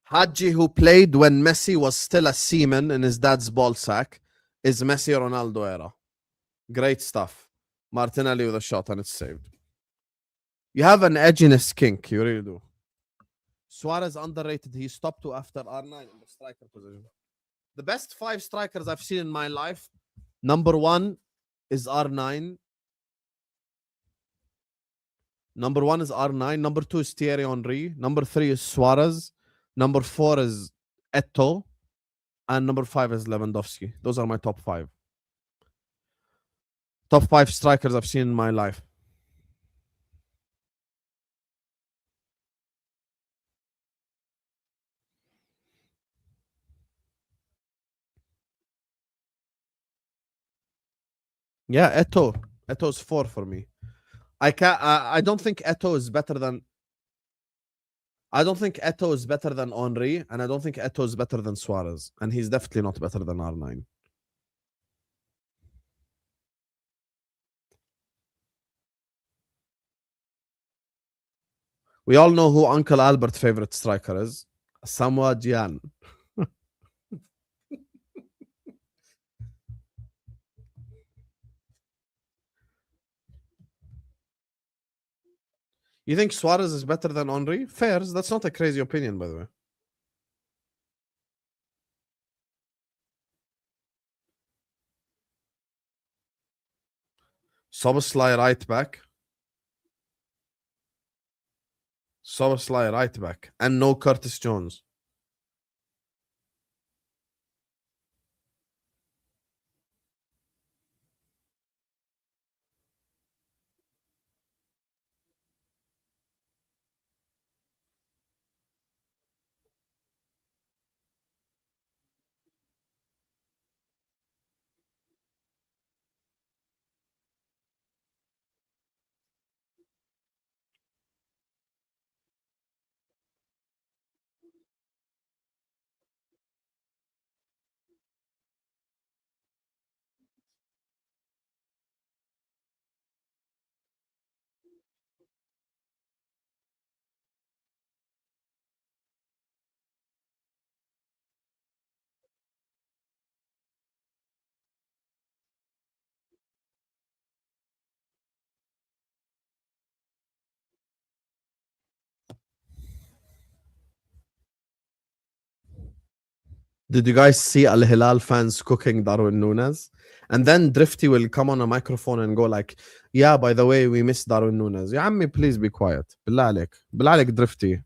Hadji, who played when Messi was still a seaman in his dad's ball sack, is Messi Ronaldo era. Great stuff. Martinelli with a shot and it's saved. You have an edginess kink, you really do. Suarez underrated. He stopped to after R9 in the striker position. The best 5 strikers I've seen in my life. Number 1 is R9. Number 1 is R9. Number 2 is Thierry Henry. Number 3 is Suarez. Number 4 is Eto'o. And number 5 is Lewandowski. Those are my top 5. Top 5 strikers I've seen in my life. Yeah, Eto'o. Eto'o's 4 for me. I don't think Eto'o is better than. I don't think Eto'o is better than Henry, and I don't think Eto'o is better than Suarez, and he's definitely not better than R9. We all know who Uncle Albert's favorite striker is. Samoa Gyan. You think Suarez is better than Henry? Fairs. That's not a crazy opinion, by the way. Soboslai right back. Soboslai right back. And no Curtis Jones. Did you guys see Al Hilal fans cooking Darwin Nunes? And then Drifty will come on a microphone and go like, yeah, by the way, we miss Darwin Nunes. Ya Ammi, please be quiet. Billah alik. Billah alik, Drifty.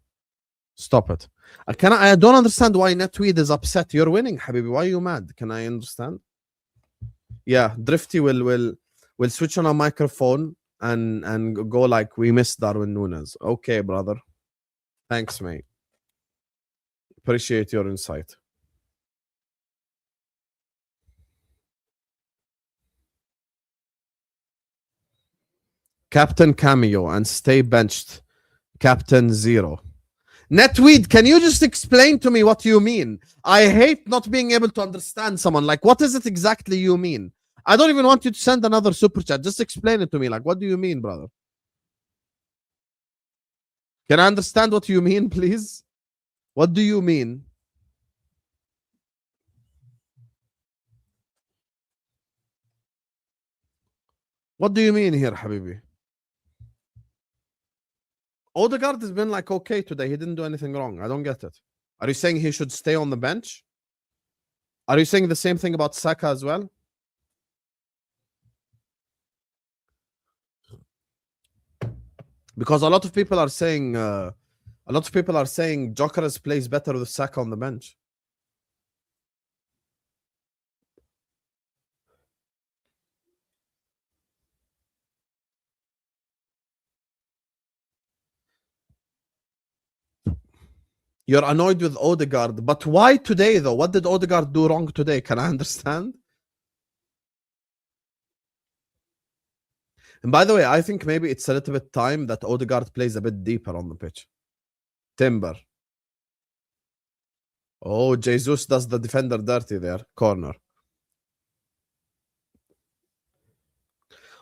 Stop it. I don't understand why Netweed is upset. You're winning, Habibi. Why are you mad? Can I understand? Yeah, Drifty will switch on a microphone and go like, we miss Darwin Nunes. Okay, brother. Thanks, mate. Appreciate your insight. Captain Cameo and stay benched. Captain Zero. Netweed, can you just explain to me what you mean? I hate not being able to understand someone. Like, what is it exactly you mean? I don't even want you to send another super chat. Just explain it to me. Like, what do you mean, brother? Can I understand what you mean, please? What do you mean? What do you mean here, Habibi? Odegaard has been like okay today. He didn't do anything wrong. I don't get it. Are you saying he should stay on the bench? Are you saying the same thing about Saka as well? Because a lot of people are saying Jokeres plays better with Saka on the bench. You're annoyed with Odegaard, but why today though? What did Odegaard do wrong today? Can I understand? And by the way, I think maybe it's a little bit time that Odegaard plays a bit deeper on the pitch. Timber. Oh, Jesus does the defender dirty there. Corner.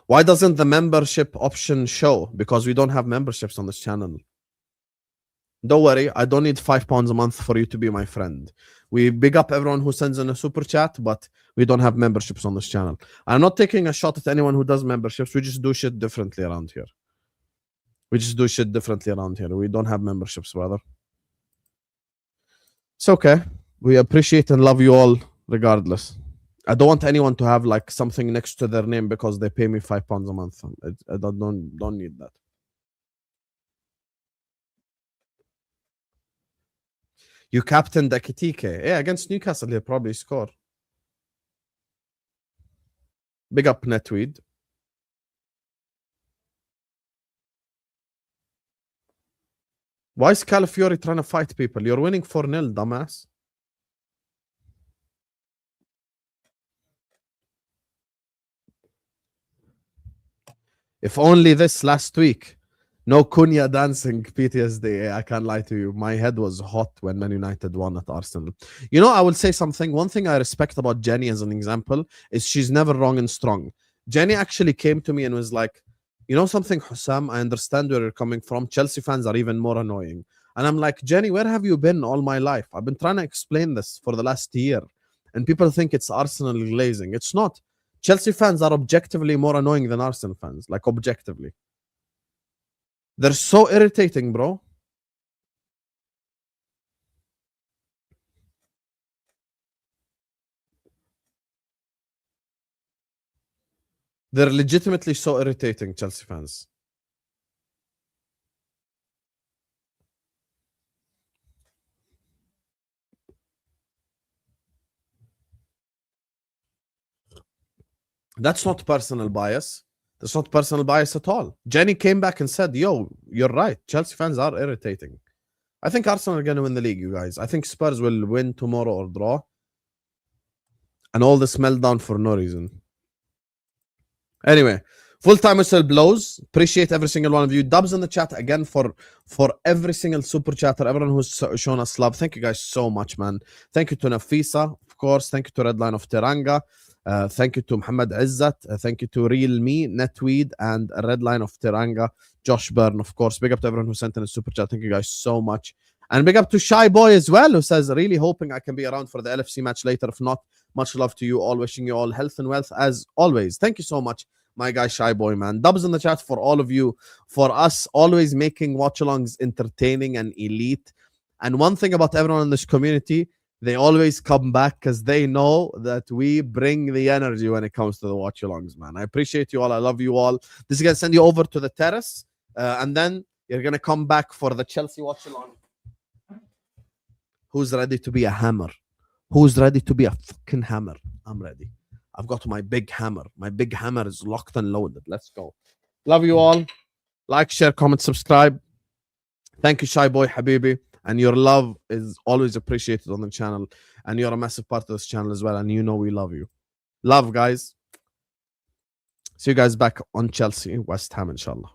Why doesn't the membership option show? Because we don't have memberships on this channel. Don't worry, I don't need £5 a month for you to be my friend. We big up everyone who sends in a super chat, but we don't have memberships on this channel. I'm not taking a shot at anyone who does memberships. We just do shit differently around here. We don't have memberships, brother. It's okay. We appreciate and love you all regardless. I don't want anyone to have like something next to their name because they pay me £5 a month. I don't need that. You captained Ekitike. Yeah, against Newcastle, he'll probably score. Big up Netweed. Why is Calafiori trying to fight people? You're winning 4-0, dumbass. If only this last week. No Cunha dancing PTSD. I can't lie to you. My head was hot when Man United won at Arsenal. You know, I will say something. One thing I respect about Jenny as an example is she's never wrong and strong. Jenny actually came to me and was like, you know something, Husam, I understand where you're coming from. Chelsea fans are even more annoying. And I'm like, Jenny, where have you been all my life? I've been trying to explain this for the last year. And people think it's Arsenal glazing. It's not. Chelsea fans are objectively more annoying than Arsenal fans. Like, objectively. They're so irritating, bro. They're legitimately so irritating, Chelsea fans. That's not personal bias. That's not personal bias at all. Jenny came back and said, yo, you're right. Chelsea fans are irritating. I think Arsenal are going to win the league, you guys. I think Spurs will win tomorrow or draw. And all this meltdown for no reason. Anyway, full-time whistle blows. Appreciate every single one of you. Dubs in the chat again for every single super chatter. Everyone who's shown us love. Thank you guys so much, man. Thank you to Nafisa, of course. Thank you to Redline of Teranga. Thank you to Muhammad Izzat. Thank you to Real Me, Netweed, and Redline of Teranga. Josh Byrne, of course. Big up to everyone who sent in a super chat. Thank you guys so much. And big up to Shy Boy as well, who says, really hoping I can be around for the LFC match later. If not, much love to you all. Wishing you all health and wealth as always. Thank you so much, my guy Shy Boy, man. Dubs in the chat for all of you. For us, always making watch-alongs entertaining and elite. And one thing about everyone in this community, They always come back because they know that we bring the energy when it comes to the watch-alongs, man. I appreciate you all. I love you all. This is going to send you over to the terrace, and then you're going to come back for the Chelsea watch-along. Who's ready to be a hammer? Who's ready to be a fucking hammer? I'm ready. I've got my big hammer. My big hammer is locked and loaded. Let's go. Love you all. Like, share, comment, subscribe. Thank you, Shy Boy Habibi. And your love is always appreciated on the channel. And you're a massive part of this channel as well. And you know we love you. Love, guys. See you guys back on Chelsea, West Ham, inshallah.